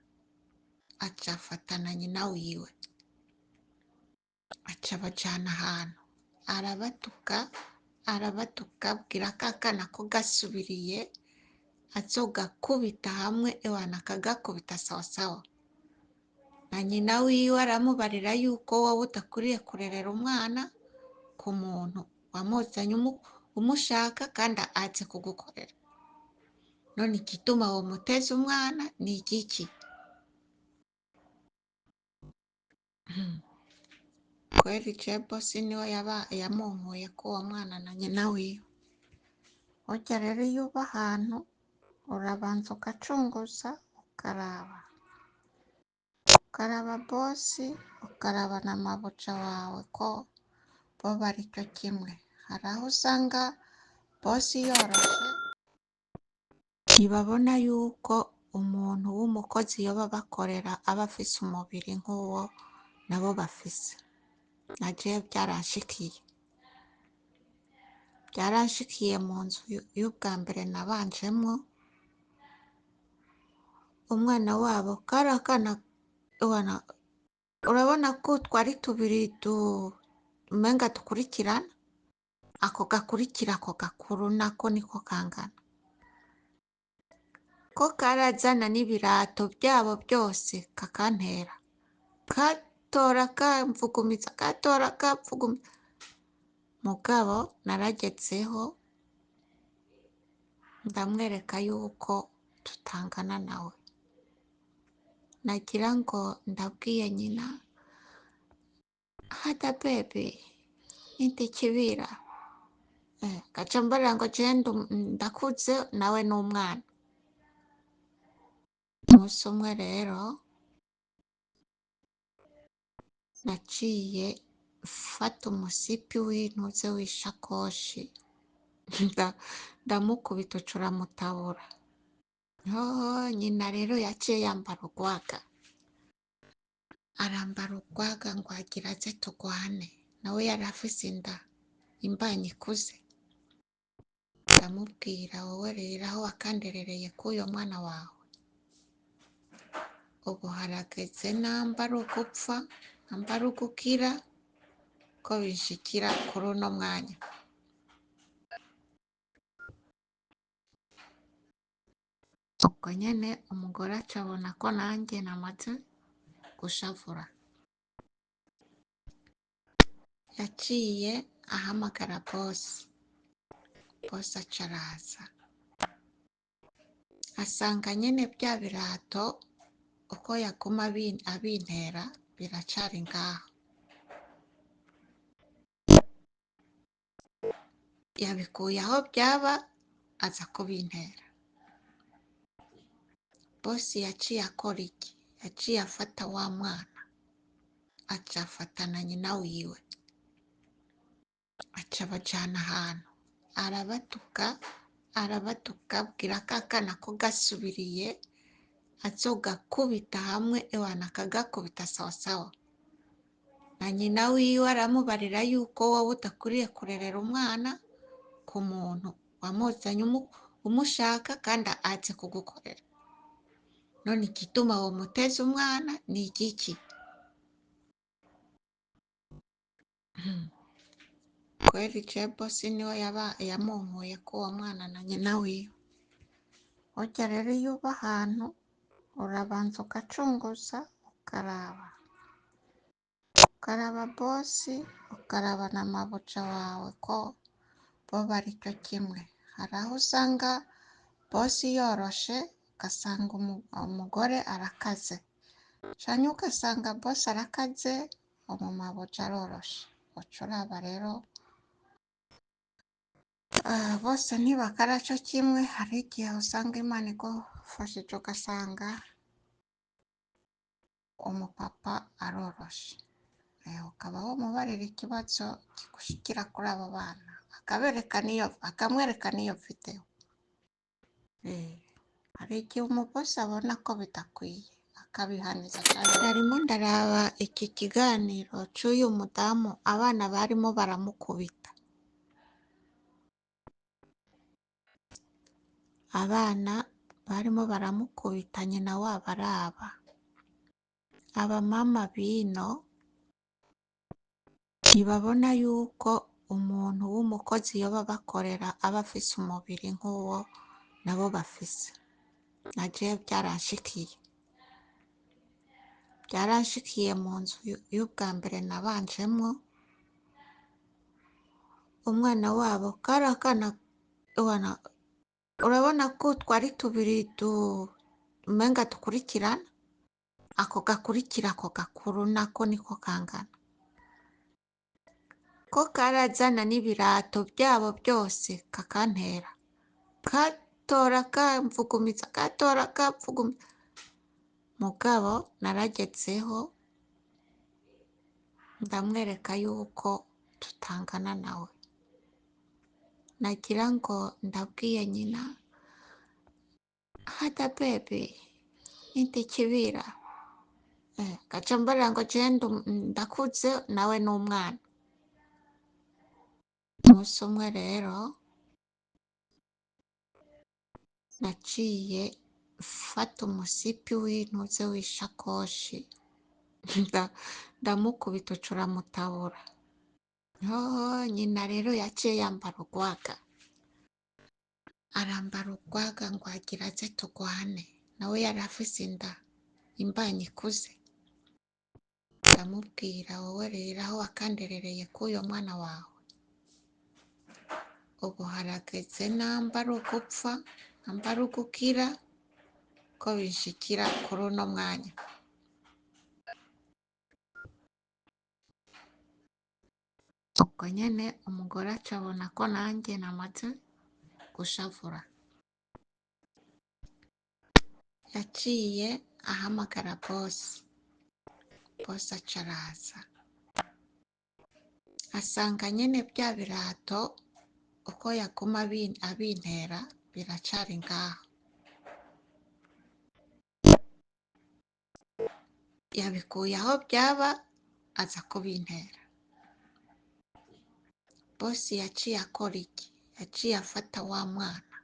aca afata na nyina wiwe aca abajana ahantu arabatuka abwira kakana ko gasubiriye azogakubita hamwe ewana akagakubita sawasawa. Na nyina wiwe aramubarira yuko wowe udakwiye kurerera umwana ku muntu wamuzanye umushaka kandi azi kugukorera. None igituma womuteza umwana ni igiki? Kweli je bosi niwe yamunkuye ko uwo mwana na nyina wiwe. Burya rero iyo uba ahantu urabanza ugacunguza ukaraba bosi ukaraba na mabuja wawe ko bo bari cyo kimwe. Hari aho usanga bosi yoroshe ntibabona yuko umuntu w'umukozi yoba bakorera aba afise umubiri nk'uwo nabo bafise. Na jewe byaranshikiye mu nzu y'ubwa mbere nabanjemwo, umwana wabo kari akana urabona ko twari tubiri umenga dukurikirana, ako gakurikira ako gakuru nako niko kangana, ko karazana n'ibirato byabo byose kakantera katora kamvugumiza katora kamvugumiza. Mugabo naragezeho ndamwereka yuko tutangana nawe, nagira ngo ndabwiye nyina hada bebi inti kibira gaca mbara ngo je ndakuze nawe n'umwana. Umunsi umwe rero naciye mfata umusipi w'intuze w'ishakoshi ndamukubita ucuramutabura. Nyina rero yaciye yambara urwaga, arambara urwaga ngo agira aze tugwane, nawe yari afise inda imbanyi ikuze. Ndamubwira wowe rero aho wakanderereye k'uyo mwana wawe ubu harageze nambara ugupfa nambara ugukira ko bishikira kuri uno mwanya. Ubwo nyene umugore acabona ko nanjye namaze gushavura, yaciye ahamagara bosi. Bosi aca araza asanga nyene bya birato uko yaguma abintera biracari ngaho, yabikuye aho byaba aza kubintera. Bosi yaciye akora iki? yaciye afata wa mwana aca afata na nyina wiwe aca abajana ahantu arabatuka abwira ka kana ko gasubiriye azogakubita hamwe ewana akagakubita sawasawa na nyina wiwe aramubarira yuko wowe udakwiriye kurerera umwana ku muntu wamuzanye umushaka kandi azi kugukorera. None igituma womuteza umwana ni igiki? Kweli je bosi niwe yamunkuye ko uwo mwana na nyina wiwe. Burya rero iyo uba ahantu urabanza ugacunguza ukaraba bosi ukaraba na mabuja wawe ko bo bari cyo kimwe. Hari aho usanga bosi yoroshe ugasanga umugore arakaze, canke ugasanga bosi arakaze umumabuja aroroshe. Uca uraba rero bose ntibakara cyo kimwe. Hari igihe usanga Imana igufashije ugasanga umupapa aroroshe, ukaba wamubarira ikibazo kigushikira kuri abo bana akamwereka n'iyo video. Hari igihe umubosi abona ko bidakwiye akabihaniza cyane. Narimo ndaraba iki kiganiro cy'uyu mudamu abana barimo baramukubita. Abana barimo baramukubita nyina wabo araba. Abamama bino ntibabona yuko umuntu w'umukozi yoba bakorera aba afise umubiri nk'uwo nabo bafise. Na jewe byaranshikiye mu nzu y'ubwa mbere nabanjemwo. Umwana wabo kari akana urabona ko twari tubiri umenga dukurikirana, ako gakurikira ako gakuru nako niko kangana, ko karazana n'ibirato byabo byose kakantera, katora kamvugumiza, mugabo naragezeho ndamwereka yuko tutangana nawe. Nagira ngo ndabwiye nyina hada baby intikibira, gaca mbara ngo je ndakuze nawe n'umwana. Umunsi umwe rero naciye mfata umusipi w'intuze w'ishakoshi ndamukubita uca uramutabura. Nyina rero yaciye yambara urwaga, arambara urwaga ngo agira aze tugwane, nawe yari afise inda imbanyi ikuze. Ndamubwira wowe rero aho wakanderereye k'uyo mwana wawe, ubu harageze nambara ugupfa nambara ugukira ko bishikira kuri uno mwanya. Ubwo nyene umugore acabona ko nanjye namaze gushavura, yaciye ahamagara bosi aca araza asanga nyene bya birato uko yaguma abintera biracari ngaho. Yabikuye aho byaba aza kubintera. Bosi yaciye akora iki? Yaciye afata wa mwana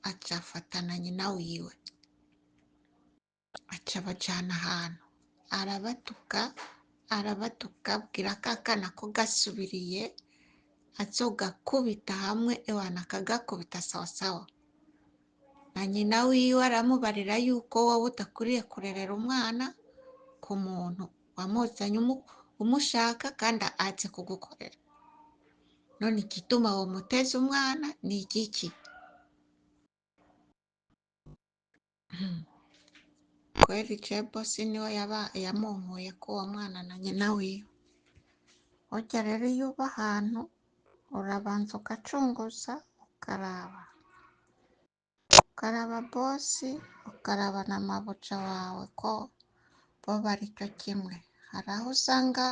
aca afata na nyina wiwe aca abajana ahantu arabatuka abwira ka kana ko gasubiriye azogakubita hamwe ewana akagakubita sawasawa. Na nyina wiwe aramubarira yuko wowe udakwiriye kurerera umwana ku muntu wamuzanye umushaka kandi azi kugukorera. None igituma womuteza umwana ni igiki? Kweli je bosi niwe yamunkuye ko uwo mwana na nyina wiwe. Burya rero iyo uba ahantu urabanza ugacunguza ukaraba bosi ukaraba na mabuja wawe ko bo bari cyo kimwe. Hari aho usanga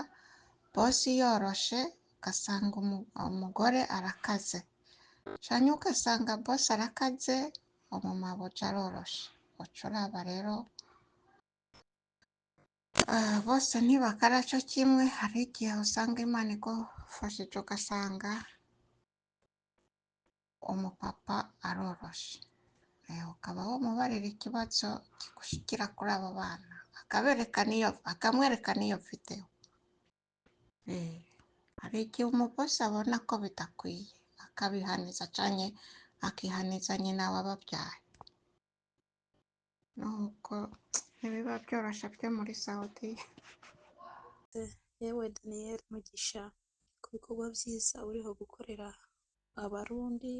bosi yoroshe ugasanga umugore arakaze, cyangwa ugasanga bosi arakaze umumabuja aroroshe. Uca uraba rero bose ntibakara cyo kimwe. Hari igihe usanga Imana igufashije ugasanga umupapa aroroshe, ukaba wamubarira ikibazo kigushikira kuri abo bana akamwereka n'iyo videwo. Hari igihe umubosi abona ko bidakwiye akabihaniza cyane, akihaniza nyina wababyaye. Nuko ntibiba byoroshye byo muri Saudiya. Yewe Daniel Mugisha, ku bikorwa byiza uriho gukorera abarundi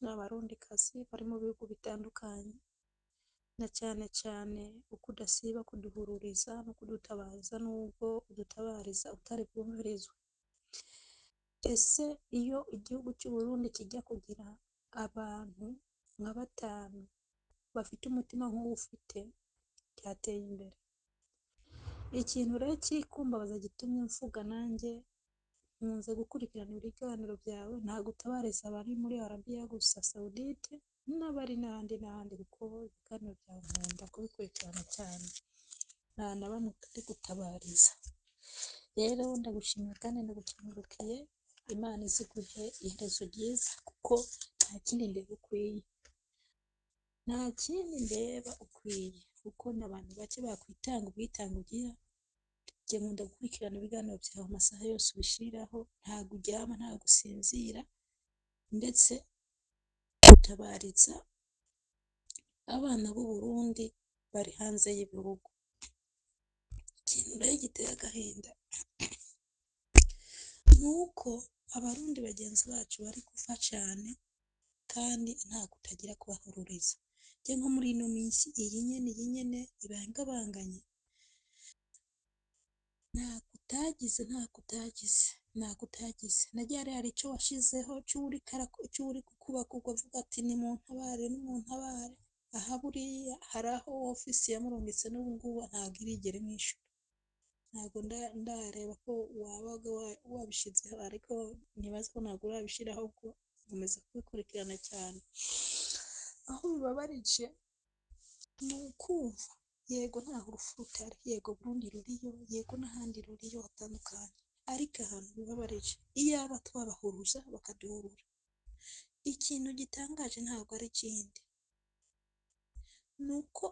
n'abarundikazi bari mu bihugu bitandukanye, na cyane cyane uko udasiba kuduhururiza no kudutabaza, n'ubwo udutabariza utari bwumvirizwe. Ese iyo igihugu cy'u Burundi kijya kugira abantu nka 5 bafite umutima nk'uwo ufite, cyateye imbere. Ikintu rero kikumbabaza gitumye mvuga nanjye nkunze gukurikirana ibiganiro byawe, ntabwo utabariza abari muri Arabiya gusa Saudite, n'abari n'ahandi kuko ibiganiro byawe nkunda kubikurikirana cyane, nta na bamwe utari gutabariza. Rero ndagushimira kandi ndagukengurukiye, Imana iziguhe iherezo ryiza, kuko nta kindi ndeba ukwiye, kuko n'abantu bake bakwitanga ubwitange ugira. Njye nkunda gukurikirana ibiganiro byawe amasaha yose ubishiriraho, ntabwo uryama, ntabwo usinzira, ndetse utabariza abana b'u Burundi bari hanze y'ibihugu. Ikintu rero giteye agahinda nuko abarundi bagenzi bacu bari gupfa cyane kandi nta kutagira kubahururiza. Njye nko muri ino minsi iyi nyene ibangabanganye, nta kutagize nagiye hari icyo washizeho cy'uri kukubaka uvuga ati ni mu ntabare aha buriya hari aho ofisi yamurungitse n'ubu ngubu ntabwo irigera imwishyura. Ntabwo ndareba ko wabaga wabishyizeho, ariko nibaza ko ntabwo urabishyiraho, ko nkomeza kubikurikirana cyane. Aho bibabarije ni ukumva yego ntaho urupfu rutari, yego Burundi ruriyo, yego n'ahandi ruriyo hatandukanye, ariko ahantu bibabarije iyaba twabahuruza bakaduhurura. Ikintu gitangaje ntabwo ari ikindi, nuko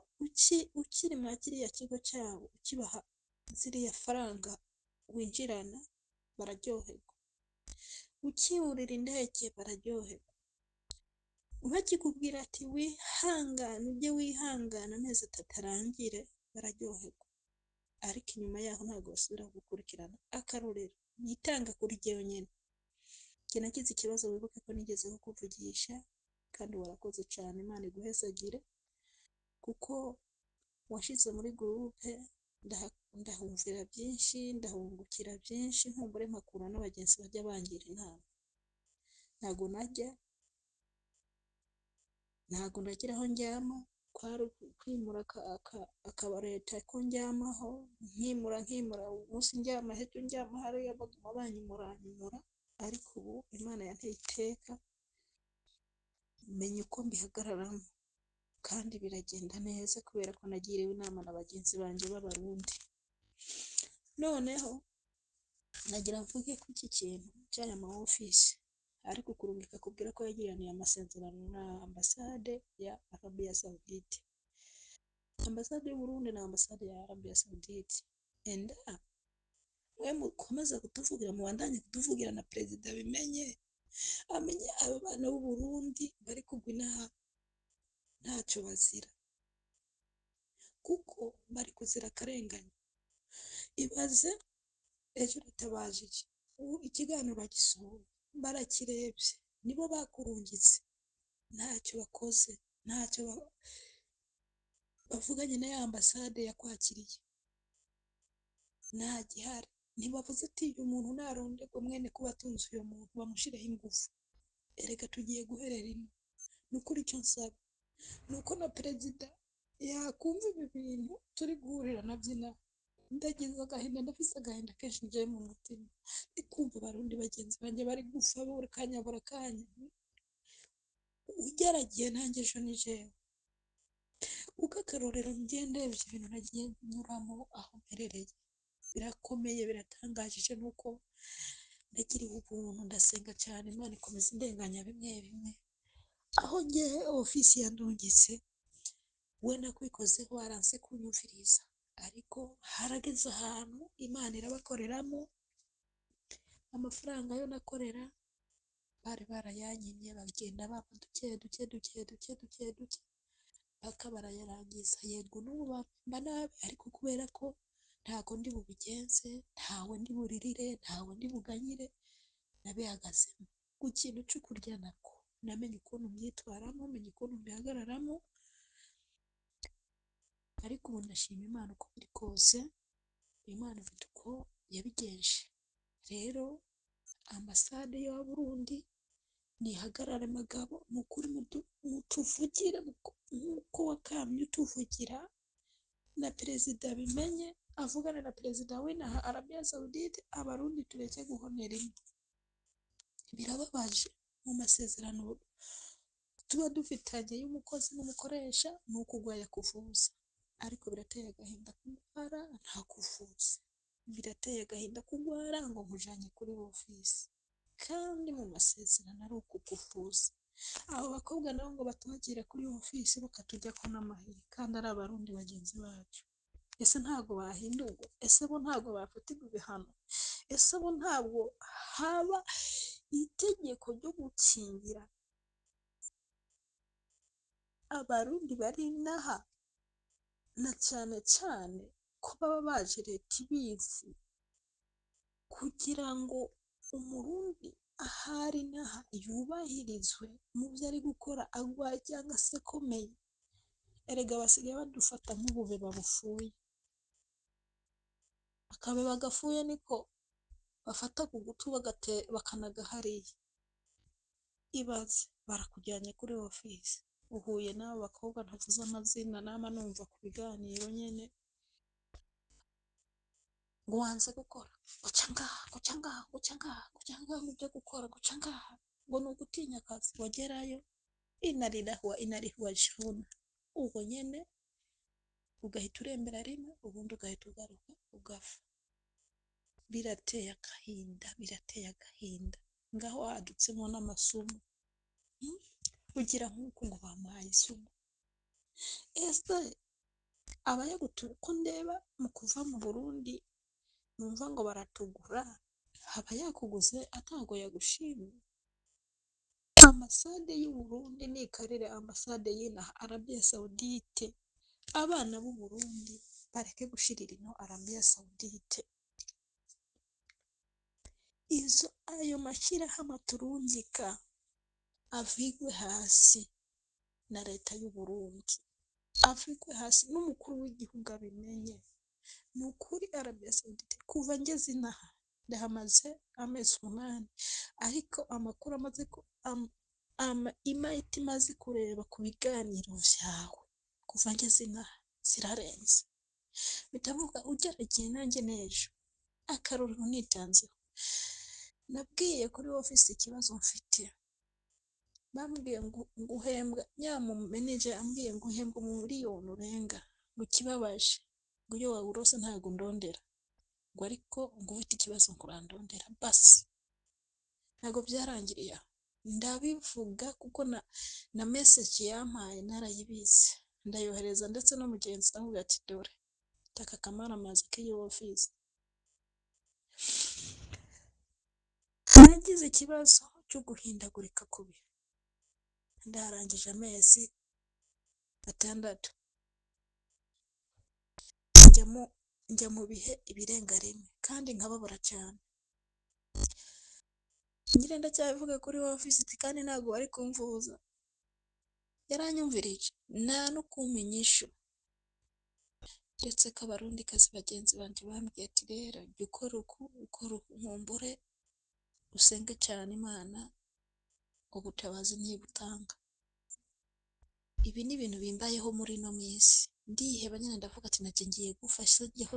ukiri muri kiriya kigo cyabo ukibaha ziriya faranga winjirana bararyoherwa, ukiburira indege bararyoherwa, bakikubwira ati wihangane ujye wihangana amezi 3 arangire bararyoherwa, ariko inyuma yaho ntabwo basubira gukurikirana. Akarorero nitanga kuri jyewe nyine, njye nagize ikibazo, wibuke ko nigeze kukuvugisha, kandi warakoze cyane, Imana iguhezagire, kuko washize muri groupe ndahumvira byinshi, ndahungukira byinshi, nkumbure mpakura n'abagenzi bajya bangira inama. Ntabwo nagira aho njyama, kwari kwimura akabareta ko njyamaho, nkimura umunsi njyama hejo njyama hariya, baguma banyimura, ariko ubu Imana yanteye iteka, menya uko mbihagararamo, kandi biragenda neza kubera ko nagiriwe inama na bagenzi banjye b'abarundi. Noneho nagira mvuge ko iki kintu cy'aya ma ofisi ariko kurungika kubwira ko yagiraniye amasezerano na ambasade ya Arabia Saudite. Ambasade y'u Burundi na ambasade ya Arabia Saudite, enda we mukomeza kutuvugira, mubandanye kutuvugira na perezida bimenye, amenye abo bana b'u Burundi bari kugwa inaha ntacyo bazira, kuko bari kuzira akarengane. Ibaze ejo batabajije, ubu ikiganiro bagisohoye barakirebye, nibo bakurungitse, ntacyo bakoze, ntacyo bavuganye na ya ambasade yakwakiriye, nta gihari. Ntibavuze ati uyu muntu narondegwa mwene kuba atunze uyu muntu bamushireho ingufu, erega tugiye guherera ino. Nukuri icyo nsaba nuko na perezida yakumva ibi bintu turi guhurira navyo inaha ndagize agahinda, ndafise agahinda kenshi njewe mu mutima ndi kumva abarundi bagenzi banje bari gupfa buri kanya ugeragiye nanjye ejo ni jewe uko akarorero ngiye ndebye ibintu nagiye nyuramo aho mperereye birakomeye biratangajije nuko ndagiriwe ubuntu ndasenga cyane Imana ikomeza indenganya bimwe bimwe aho ngiye ofisi yandungitse we nakwikozeho waranse kunyumviriza ariko harageze ahantu Imana irabakoreramo amafaranga yo nakorera bari barayanyimye bagenda bampa duke paka barayarangiza yego n'ubu bampa nabi ariko kubera ko ntago ndi bubigenze ntawe ndi buririre ntawe ndi buganyire nabihagazemo ku kintu cyo kurya nako namenye ukuntu myitwaramo menye ukuntu mbihagararamo ariko ubu ndashima Imana uko biri kose Imana ifite uko yabigenje rero ambasade ya Burundi nihagarare magabo mukuri mutuvugire nkuko wakamye utuvugira na perezida bimenye avugana na perezida w'inaha Arabia Saudite abarundi tureke guhonera imwe birababaje mu masezerano tuba dufitanye y'umukozi n'umukoresha nuko ugwaya kuvuza ariko birateye agahinda kugwara nta kuvuza birateye agahinda kugwara ngo nkujanye kuri ofisi kandi mu masezerano ari ukukuvuza abo bakobwa nabo ngo batugire kuri ofisi bakatujya ko n'amahiri kandi ari abarundi bagenzi bacu ese ntago bahindurwa ese bo ntago bafatirwa ibihano ese bo ntabwo haba itegeko ryo gukingira abarundi bari inaha na cyane cyane ko baba baje leta ibizi kugira ngo umurundi ahari naha yubahirizwe mu byo ari gukora agwaye cyangwa se komeye erega basigaye badufata nk'ubube babufuye akabe bagafuye niko bafata ku gutu bakanagahariye ibaze barakujyanye kuri ofisi uhuye n'abo bakobwa ntavuze amazina nama numva ku biganiro nyene ngo wanze gukora guca ngaha mubyo gukora guca ngaha ngo ni ugutinya akazi wagerayo inarihwa jona ubwo nyene ugahita urembera rimwe ubundi ugahita ugaruka ugafa birateye agahinda ngaho hadutsemo n'amasumu ugira nk'uko ngo bamuhaye isumu ese abayagutura uko ndeba mu kuva mu Burundi numva ngo baratugura haba yakuguze atago yagushimye ambasade y'u Burundi nikarire ambasade y'inaha Arabia Saudite abana b'u Burundi bareke gushirira ino Arabia Saudite ayo mashyirahamwe turungika avigwe hasi na leta y'u Burundi avigwe hasi n'umukuru w'igihugu abimenye ni ukuri Arabia Saudite kuva ngeze inaha ndahamaze amezi 8 ariko amakuru amaze ko imayiti imaze kureba ku biganiro vyawe kuva ngeze inaha zirarenze bitavuga ugeragiye nanjye nejo akarorero nitanzeho nabwiye kuri ofisi ikibazo mfite bambwiye ngo uhembwa nyamu manager ambwiye ngo uhembwa mu miliyoni urenga ngo kibabaje ngo iyo wawurose ntago ndondera ngo ariko ngo ufite ikibazo kurandondera basi ntago byarangiriye ndabivuga kuko na message yampaye narayibize ndayohereza ndetse no mugenzi navuga ati dore taka kamara amazi k'iyo office nagize ikibazo cyo guhindagurika kubi ndarangije amezi 6 njya mu bihe ibirenga rimwe kandi nkababura cyane ngirenda cyabivuga kuri office kandi ntago bari kumvuza yaranyumvirije nta no kumenyisha ndetse ko abarundi kazi bagenzi banje bambwiye ati rero ukora nkumbure usenge cyane Imana ubutabazi ntibutanga ibi ni ibintu bimbayeho muri ino minsi, ndiheba nyine ndavuga ati naje ngiye gufasha ngeho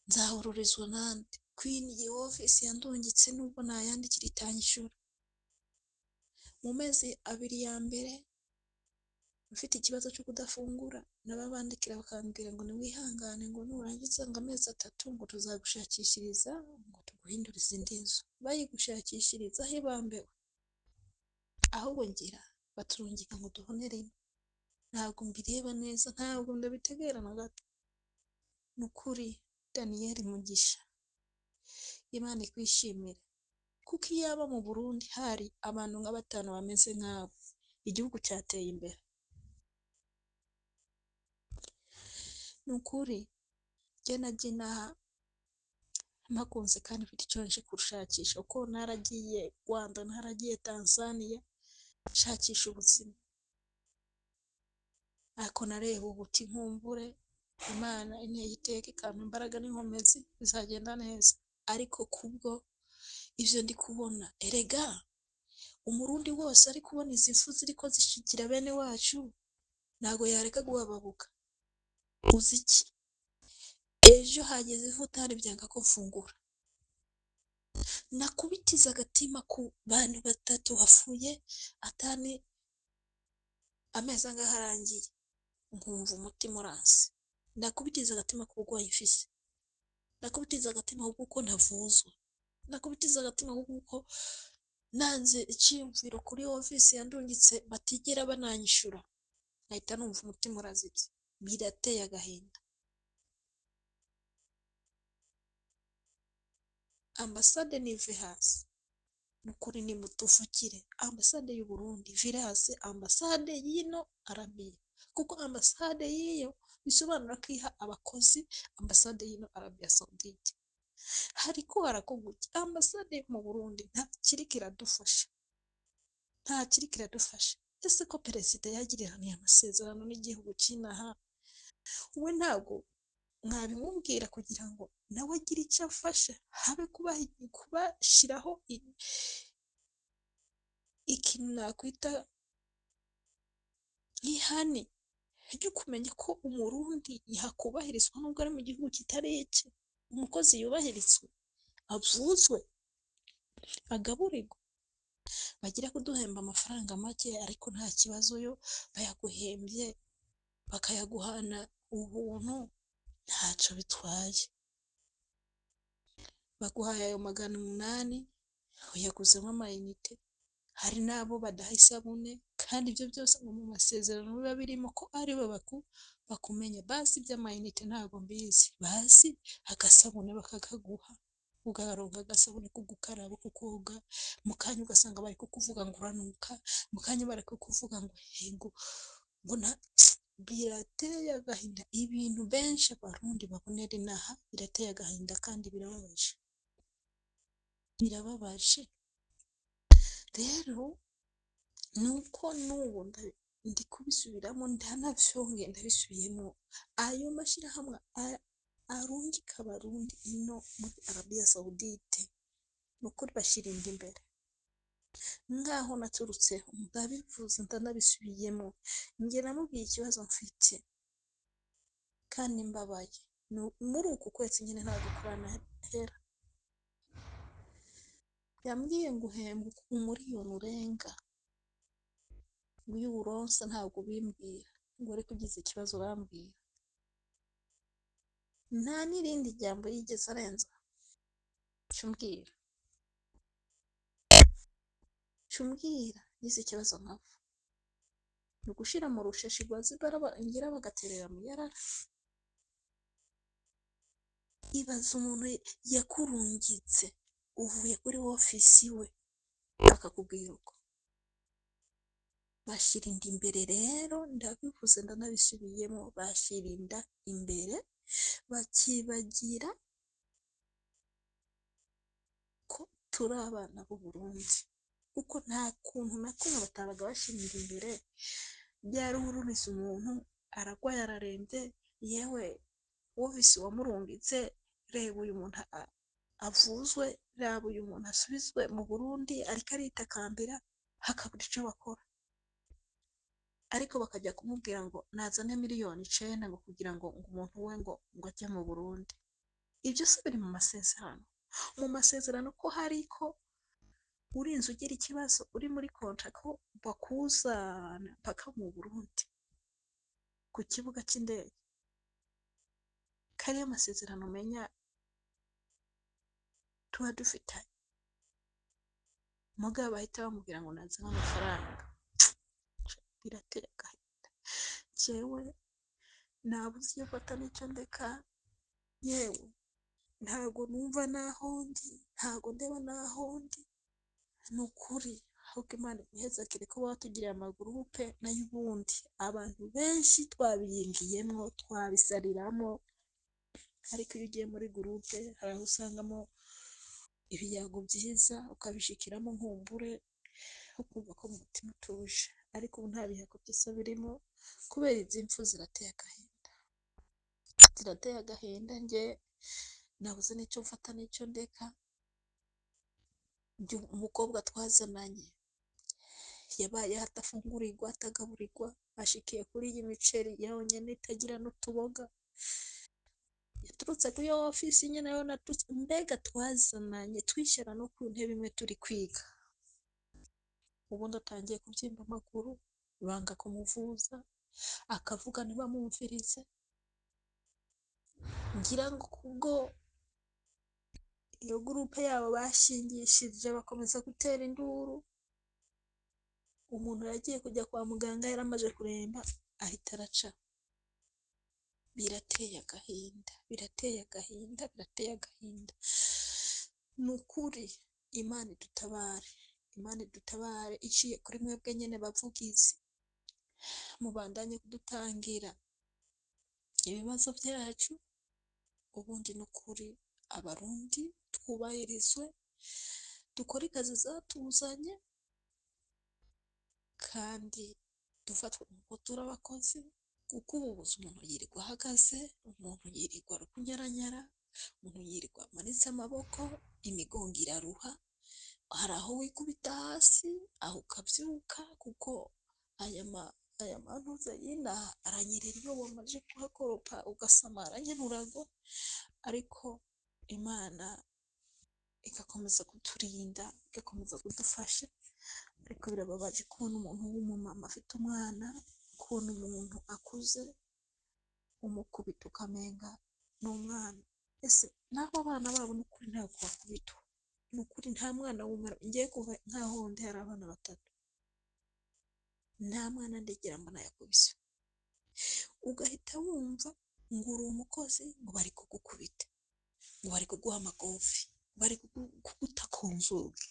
nzahururizwa nande Queen iyi office yandungitse nubwo nayandikira itanyishura mu mezi 2 ya mbere mfite ikibazo cyo kudafungura nababandikira bakambwira ngo niwihangane ngo nurangiza ngo amezi 3 ngo tuzagushakishiriza ngo tuguhindurize indi nzu bayigushakishiriza aho bambewe ahubwo ngira baturungika ngo duhonere ntabwo mbireba neza ntabwo ndabitegera na gato nukuri Daniel Mugisha Imana ikwishimira kuko iyaba mu Burundi hari abantu nka 5 bameze nkabo igihugu cyateye imbere nukuri jena makunze kandi mfite icyo nje kurushakisha uko naragiye Rwanda naragiye Tanzania shakisha ubuzima ako nareba ubuti nkumbure Imana inteye iteka ikampa imbaraga n'inkomezi bizagenda neza ariko kubwo ivyo ndi kubona erega umurundi wose ari kubona izi mfu ziriko zishikira bene wacu nago yareka guhababuka uziki ejo hageze vutari byanga ko mfungura nakubitiza agatima ku bantu 3 hafuye atani ameza ngaharangiye nkumva umutima uranse nakubitiza agatima ku bugwayi mfise nakubitiza agatima kuko ntavuzwa nakubitiza agatima kuko nanze iciyumviro kuri office yandungitse batigera bananyishura nahita numva umutima urazibye birateye agahinda ambasade nive hasi nukuri ni mutufukire ambasade y'u Burundi virase ambasade yino Arabia kuko ambasade yiyo bisobanura ko iha abakozi ambasade yino Arabia Saudite hariko harakoguki ambasade mu Burundi nta kirikira dufasha ese ko perezida yagiranye amasezerano n'igihugu cyinaha we ntago mwabimubwira kugira ngo nawe agire icyo afasha habe kubashiraho ikintu nakwita ihani ryo kumenya ko umurundi yakubahirizwa nubwo ari mu gihugu kitari iki umukozi yubahirizwe avuzwe agaburirwa bagira kuduhemba amafaranga make ariko nta kibazo yo bayaguhembye bakayaguhana ubuntu ntacyo bitwaye baguhaye ayo 800 uyaguzemo amayinite hari nabo badaha isabune kandi ibyo byose mu masezerano biba birimo ko ari bo bakumenya basi by'amayinite ntabwo mbizi basi agasabune bakakaguha ugaronka agasabune ko gukaraba ko koga mukanya ugasanga bari kukuvuga ngo uranuka mukanya bari kukuvuga ngo hengo ngo na birateye agahinda ibintu benshi abarundi babonera inaha birateye agahinda kandi birababaje rero nuko nubu ndi kubisubiramo ndanavyonge ndabisubiyemo ayo mashirahamwe arungika abarundi ino muri Arabia Saudite nukuri bashirinda imbere ngaho naturutse ndabivuze ndanabisubiyemo nge namubwiye ikibazo mfite kandi mbabaye muri uku kwezi nyine ntabwo kurana hera yambwiye ngo uhembwa umuriyoni urenga w'uburonsa ntabwo bimbwira ngo ariko ugize ikibazo bambwira nta n'irindi jambo yigeze arenza cumbwira gize ikibazo nkabo ni ugushira mu rushashi rwazi ngira bagaterera mu yarara ibaza umuntu yakurungitse uvuye kuri ofisi we akakubwira uko bashirinda imbere rero ndabivuze ndanabisubiyemo bashirinda imbere bakibagira ko turi abana b'u Burundi kuko nta kuntu na kumwe batabaga bashirinda imbere byarururiza umuntu aragwaye ararembye yewe ofisi wamurungitse reba uyu muntu avuzwe raba uyu muntu asubizwe mu Burundi ariko aritakambira hakabura icyo bakora ariko bakajya kumubwira ngo nazane miliyoni 9 ngo kugira ngo umuntu we ngo ajye mu Burundi. Ibyo se biri mu masezerano ko hariko urinze ugira ikibazo uri muri kontra ko bakuzana paka mu Burundi ku kibuga cy'indege. Kariya amasezerano umenya tuba dufitanye, mugabo bahita bamubwira ngo nazana amafaranga. Birateye agahinda. Jewe nabuze iyo mfata n'icyo ndeka, yewe ntago numva naho ndi, ntago ndeba naho ndi. Ni ukuri ahubwo Imana imihezakire ko batugiriye amagurupe n'ay'ubundi abantu benshi twabiyingiyemo twabisariramo, ariko iyo ugiye muri gurupe hari aho usangamo ibiyago byiza ukabishikiramo nkumbure ukumva ko mu mutima utuje, ariko ubu nta biyago byose birimo kubera izi mpfu zirateye agahinda. Njye nabuze n'icyo mfata n'icyo ndeka. Umukobwa twazananye yabaye hatafungurirwa atagaburirwa, ashikiye kuri iyi miceri yonyine itagira n'utuboga, yaturutse kuri iyo ofisi nyine nayo natutse. Mbega twazananye twishyira no ku ntebe imwe turi kwiga, ubundi atangiye kubyimba amaguru, banga kumuvuza, akavuga ntibamwumvirize. Ngira ngo kubwo iyo gurupe yabo bashingishije bakomeza gutera induru, umuntu yagiye kujya kwa muganga yaramaze kuremba ahita araca. Birateye agahinda. Ni ukuri Imana idutabare iciye kuri mwebwe nyine bavugizi, mubandanye kudutangira ibibazo byacu. Ubundi ni ukuri abarundi twubahirizwe, dukore akazi zatuzanye kandi dufatwe nk'uko turi abakozi, kuko ububuze umuntu yirirwa ahagaze, umuntu yirirwa ari kunyaranyara, umuntu yirirwa amanitse amaboko, imigongo iraruha, hari aho wikubita hasi aho ukabyuka, kuko aya mantuza y'inaha aranyerera iyo wamaze kuhakoropa ugasamara nyenurago. Ariko Imana igakomeza kuturinda, igakomeza kudufasha. Ariko birababaje kubona umuntu w'umumama afite umwana, kubona umuntu akuze umukubita ukamenga ni umwana. Ese n'abo abana babo ni ukuri ntabwo bakubitwa, ni ukuri nta mwana w'umwana. Ngiye kuva nkaho ndi hari abana 3, nta mwana ndegera mbona yakubise, ugahita wumva ngo uri umukozi, ngo bari kugukubita, ngo bari kuguha amakofi, bari kuguta ku nzugi.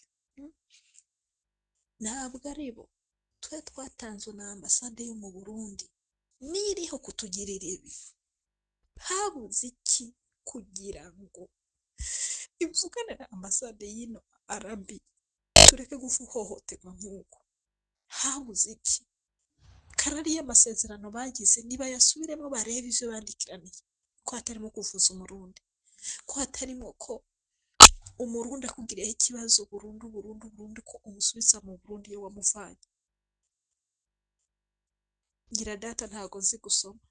Ntabwo ari bo. Twe twatanzwe na ambasade yo mu Burundi n'iriho kutugirira ibi. Habuze iki kugira ngo ivugane na ambasade y'ino Arabi tureke guhohoterwa nk'uko? Habuze iki? Karariya amasezerano bagize niba yasubiremo barebe ivyo bandikiraniye, ko hatarimo kuvuza umurundi, ko hatarimo ko umurundi akugiriyeho ikibazo burundu ko umusubiza mu Burundi iyo wamuvanye. Ngira data ntago nzi gusoma.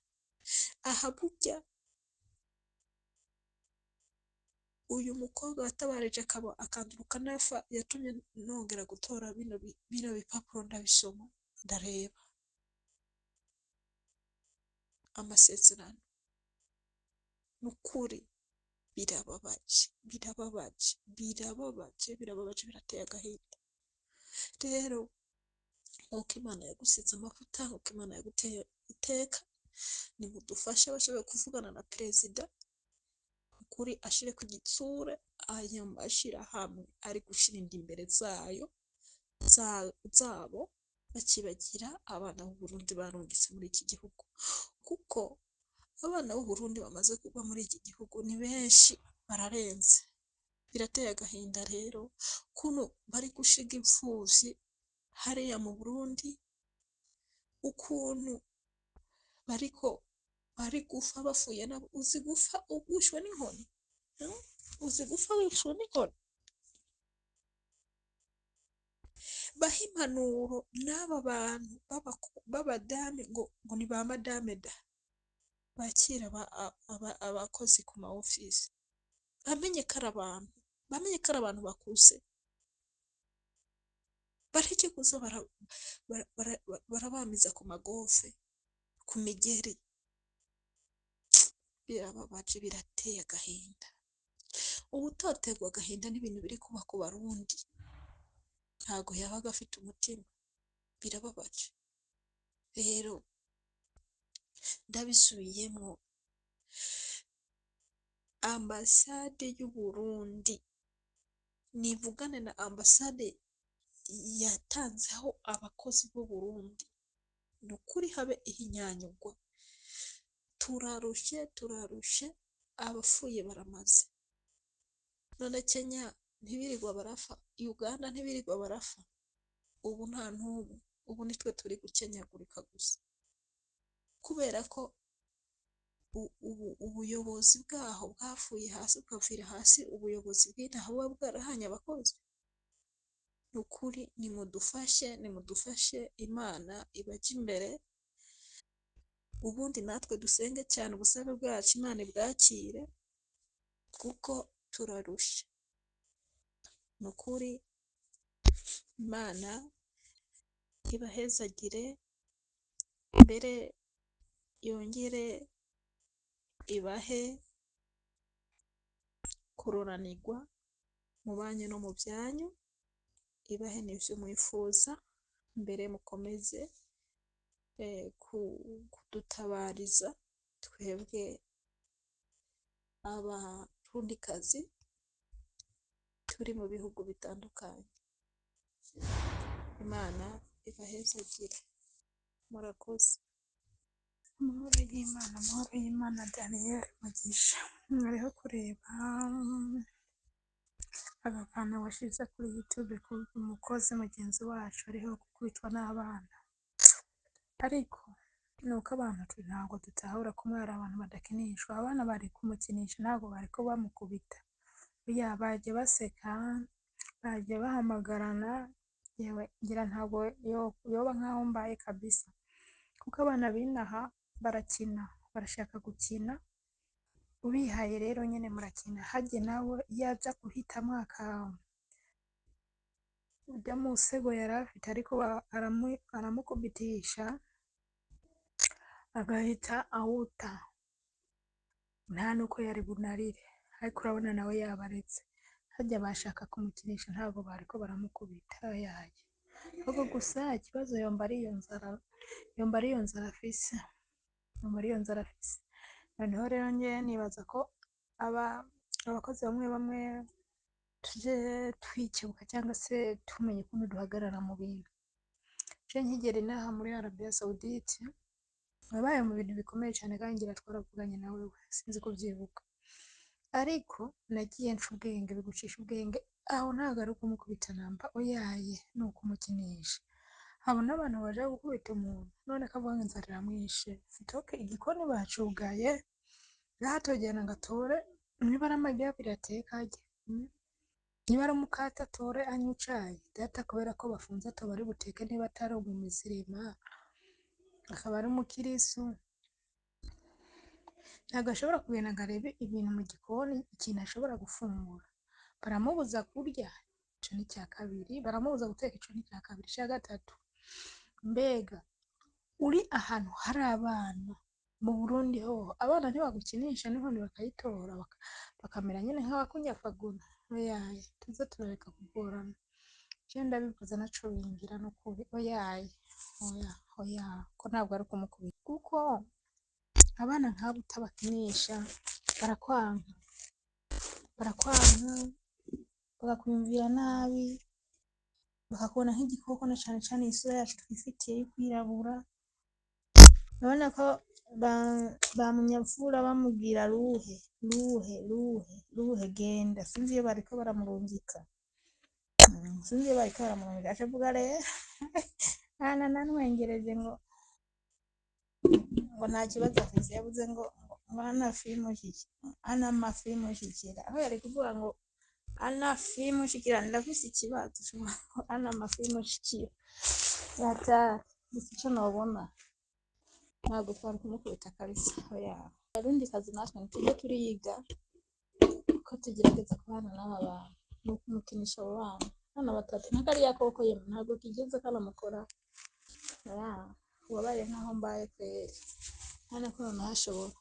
Aha burya uyu mukobwa watabareje akanduruka nafa yatumye nongera gutora bino bipapuro ndabisoma ndareba amasezerano. Nukuri birababaje, birateye agahinda. Rero nk'uko Imana yagusize amavuta, nk'uko Imana yaguteye iteka, nimudufashe bashoboye kuvugana na perezida, ukuri ashire ku gitsure aya mashirahamwe ari gushira inda imbere zabo, bakibagira abana b'u Burundi barungitse muri iki gihugu, kuko abana b'u Burundi bamaze kuba muri iki gihugu ni benshi, bararenze. Birateye agahinda rero kuno bari gushiga imfuvyi hariya mu Burundi, ukuntu bari gufa bafuye nabo. Uzi gufa ugushwe n'inkoni? Uzi gufa wishwe n'inkoni? baha impanuro n'aba bantu b'abadame ngo ni ba madame da bakira abakozi ku ma ofisi, bamenye ko ari abantu, bamenye ko ari abantu bakuze, bareke kuza barabamiza ku magofe, ku migeri. Birababaje, birateye agahinda. Uwutoterwa agahinda n'ibintu biri kuba ku Barundi ntago yabaga afite umutima. Birababaje. Rero ndabisubiyemo, ambasade y'u Burundi nivugane na ambasade yatanzeho abakozi b'u Burundi, ni ukuri habe ihinyanyurwa. Turarushe abapfuye baramaze. None Kenya ntibirirwa barafa, Uganda ntibirirwa barafa, ubu nta n'ubu, ubu nitwe turi gukenyagurika gusa, kubera ko ubuyobozi bwaho bwafuye hasi, bukavira hasi. Ubuyobozi bw'inaha buba bwarahanye abakozi. Ni ukuri nimudufashe, Imana ibaje imbere, ubundi natwe dusenge cyane ubusabe bwacu Imana ibwakire, kuko turarusha. Ni ukuri Imana ibahezagire, mbere yongere ibahe kuroranirwa mu banyu no mu byanyu, ibahe n'ibyo mwifuza, mbere mukomeze kudutabariza twebwe abarundikazi turi mu bihugu bitandukanye. Imana ibahezagire, murakoze. Amahoro y'Imana Daniel Mugisha, mwariho kureba agakana washize kuri YouTube ku umukozi mugenzi wacu ariho gukubitwa n'abana, ariko nuko abantu ntabwo dutahura ko hari abantu badakinishwa. Abana bari kumukinisha, ntabwo bari ko bamukubita. Oya, baje baseka, baje bahamagarana, yewe ngira ntabwo yoba nkaho mbaye kabisa, kuko abana b'inaha barakina, barashaka gukina, ubihaye rero nyine murakina. Hajye nawe iyo aza guhitamo ujya mu musego yari afite, ariko aramukubitisha agahita awuta, nta nuko yari bunarire, ariko urabona nawe yabaretse. Hajya bashaka kumukinisha, ntabwo bari ko baramukubita. Yaye ahubwo gusa ikibazo yomba ari iyo nzara afise, noneho rero njye nibaza ko abakozi bamwe tuje twikebuka, cyangwa se tumenye ukuntu duhagarara mu bintu. Je nkigera inaha muri Arabia Saudite, wabaye mu bintu bikomeye cyane, kandi ngira twaravuganye nawe, sinzi ko byibuka, ariko nagiye nca ubwenge, bigucisha ubwenge. Aho ntabwo ari ukumukubita namba, oyaye ni ukumukinisha. Haba n'abantu baje gukubita umuntu, none akavuga ngo inzara iramwishe, fitoke igikoni bacugaye, yahatogera ngo atore, niba ari amagi abiri ateka arye, niba ari umukate atore anywe icayi. Data kubera ko bafunze ataba ari buteke, niba atari umumizirima akaba ari umukirisu, ntabwo ashobora kugenda ngo arebe ibintu mu gikoni, ikintu ashobora gufungura. Baramubuza kurya, ico ni icya kabiri. Baramubuza guteka, ico ni icya kabiri. Icya gatatu, mbega uri ahantu hari abana mu Burundi hoho, abana ntibagukinisha n'inkoni bakayitora bakamera nyine nk'abakunyafagura. Oyaye tuze turareka kugorana. Je ndabivuze naco bingira n'ukuri, oyaye oya, ko ntabwo ari ukumukubita, kuko abana nk'abo utabakinisha barakwanka, bakakwumvira nabi, bakakubona nk'igikoko, na cane cane isura yacu twifitiye yo kwirabura. Urabona ko ba Munyamfura bamubwira ruhe genda, sinzi iyo bariko baramurungika, aca avuga rero nanwengereje ngo nta kibazo afise, yavuze ngo ana mafi mushikira, aho yari kuvuga ngo ana filmu shikira ndafise ikibazo ana amafilmu shikira yata icyo nobona ntabwo twari kumukubita kabisa oya arundi kazi natwe tujye turiga ko tugerageza kubana n'aba bantu no kumukinisha abo bana hano batatu nk'akariya koko yemwe ntabwo kigeze kanamukora oya wabaye nkaho mbaye kweri hano ko ntashobora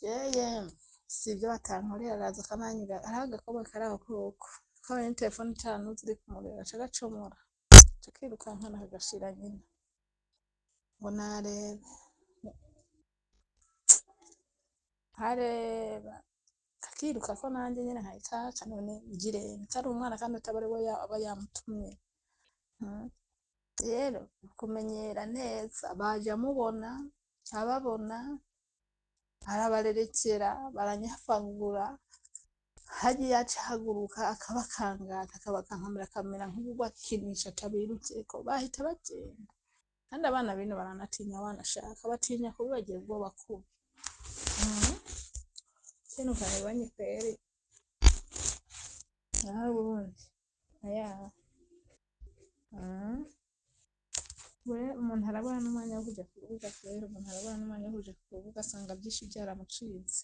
yeye si ibyo batankorera araza akananyura ari agakobwa kari aho koko kabonye telefone icanu ziri kumureba aca agacomora tukirukankana kagashira nyina ngo areba kakiruka ko nanjye nyine nkahita none ngirente kari umwana kandi ataba ari we aba yamutumye rero kumenyera neza baje amubona cyababona arabarerekera baranyafagura hagiye acahaguruka akabakangata akabakankamira akamera nk'ubwakinisha atabirutse ko bahita bagenda kandi abana bino baranatinya banashaka batinya kubibagira ubwoba kubi kino karibonye kweri ubundi aya umuntu arabona n'umwanya wo kujya ku rubuga kwera umuntu arabona n'umwanya wo kujya ku rubuga asanga byinshi byaramucitse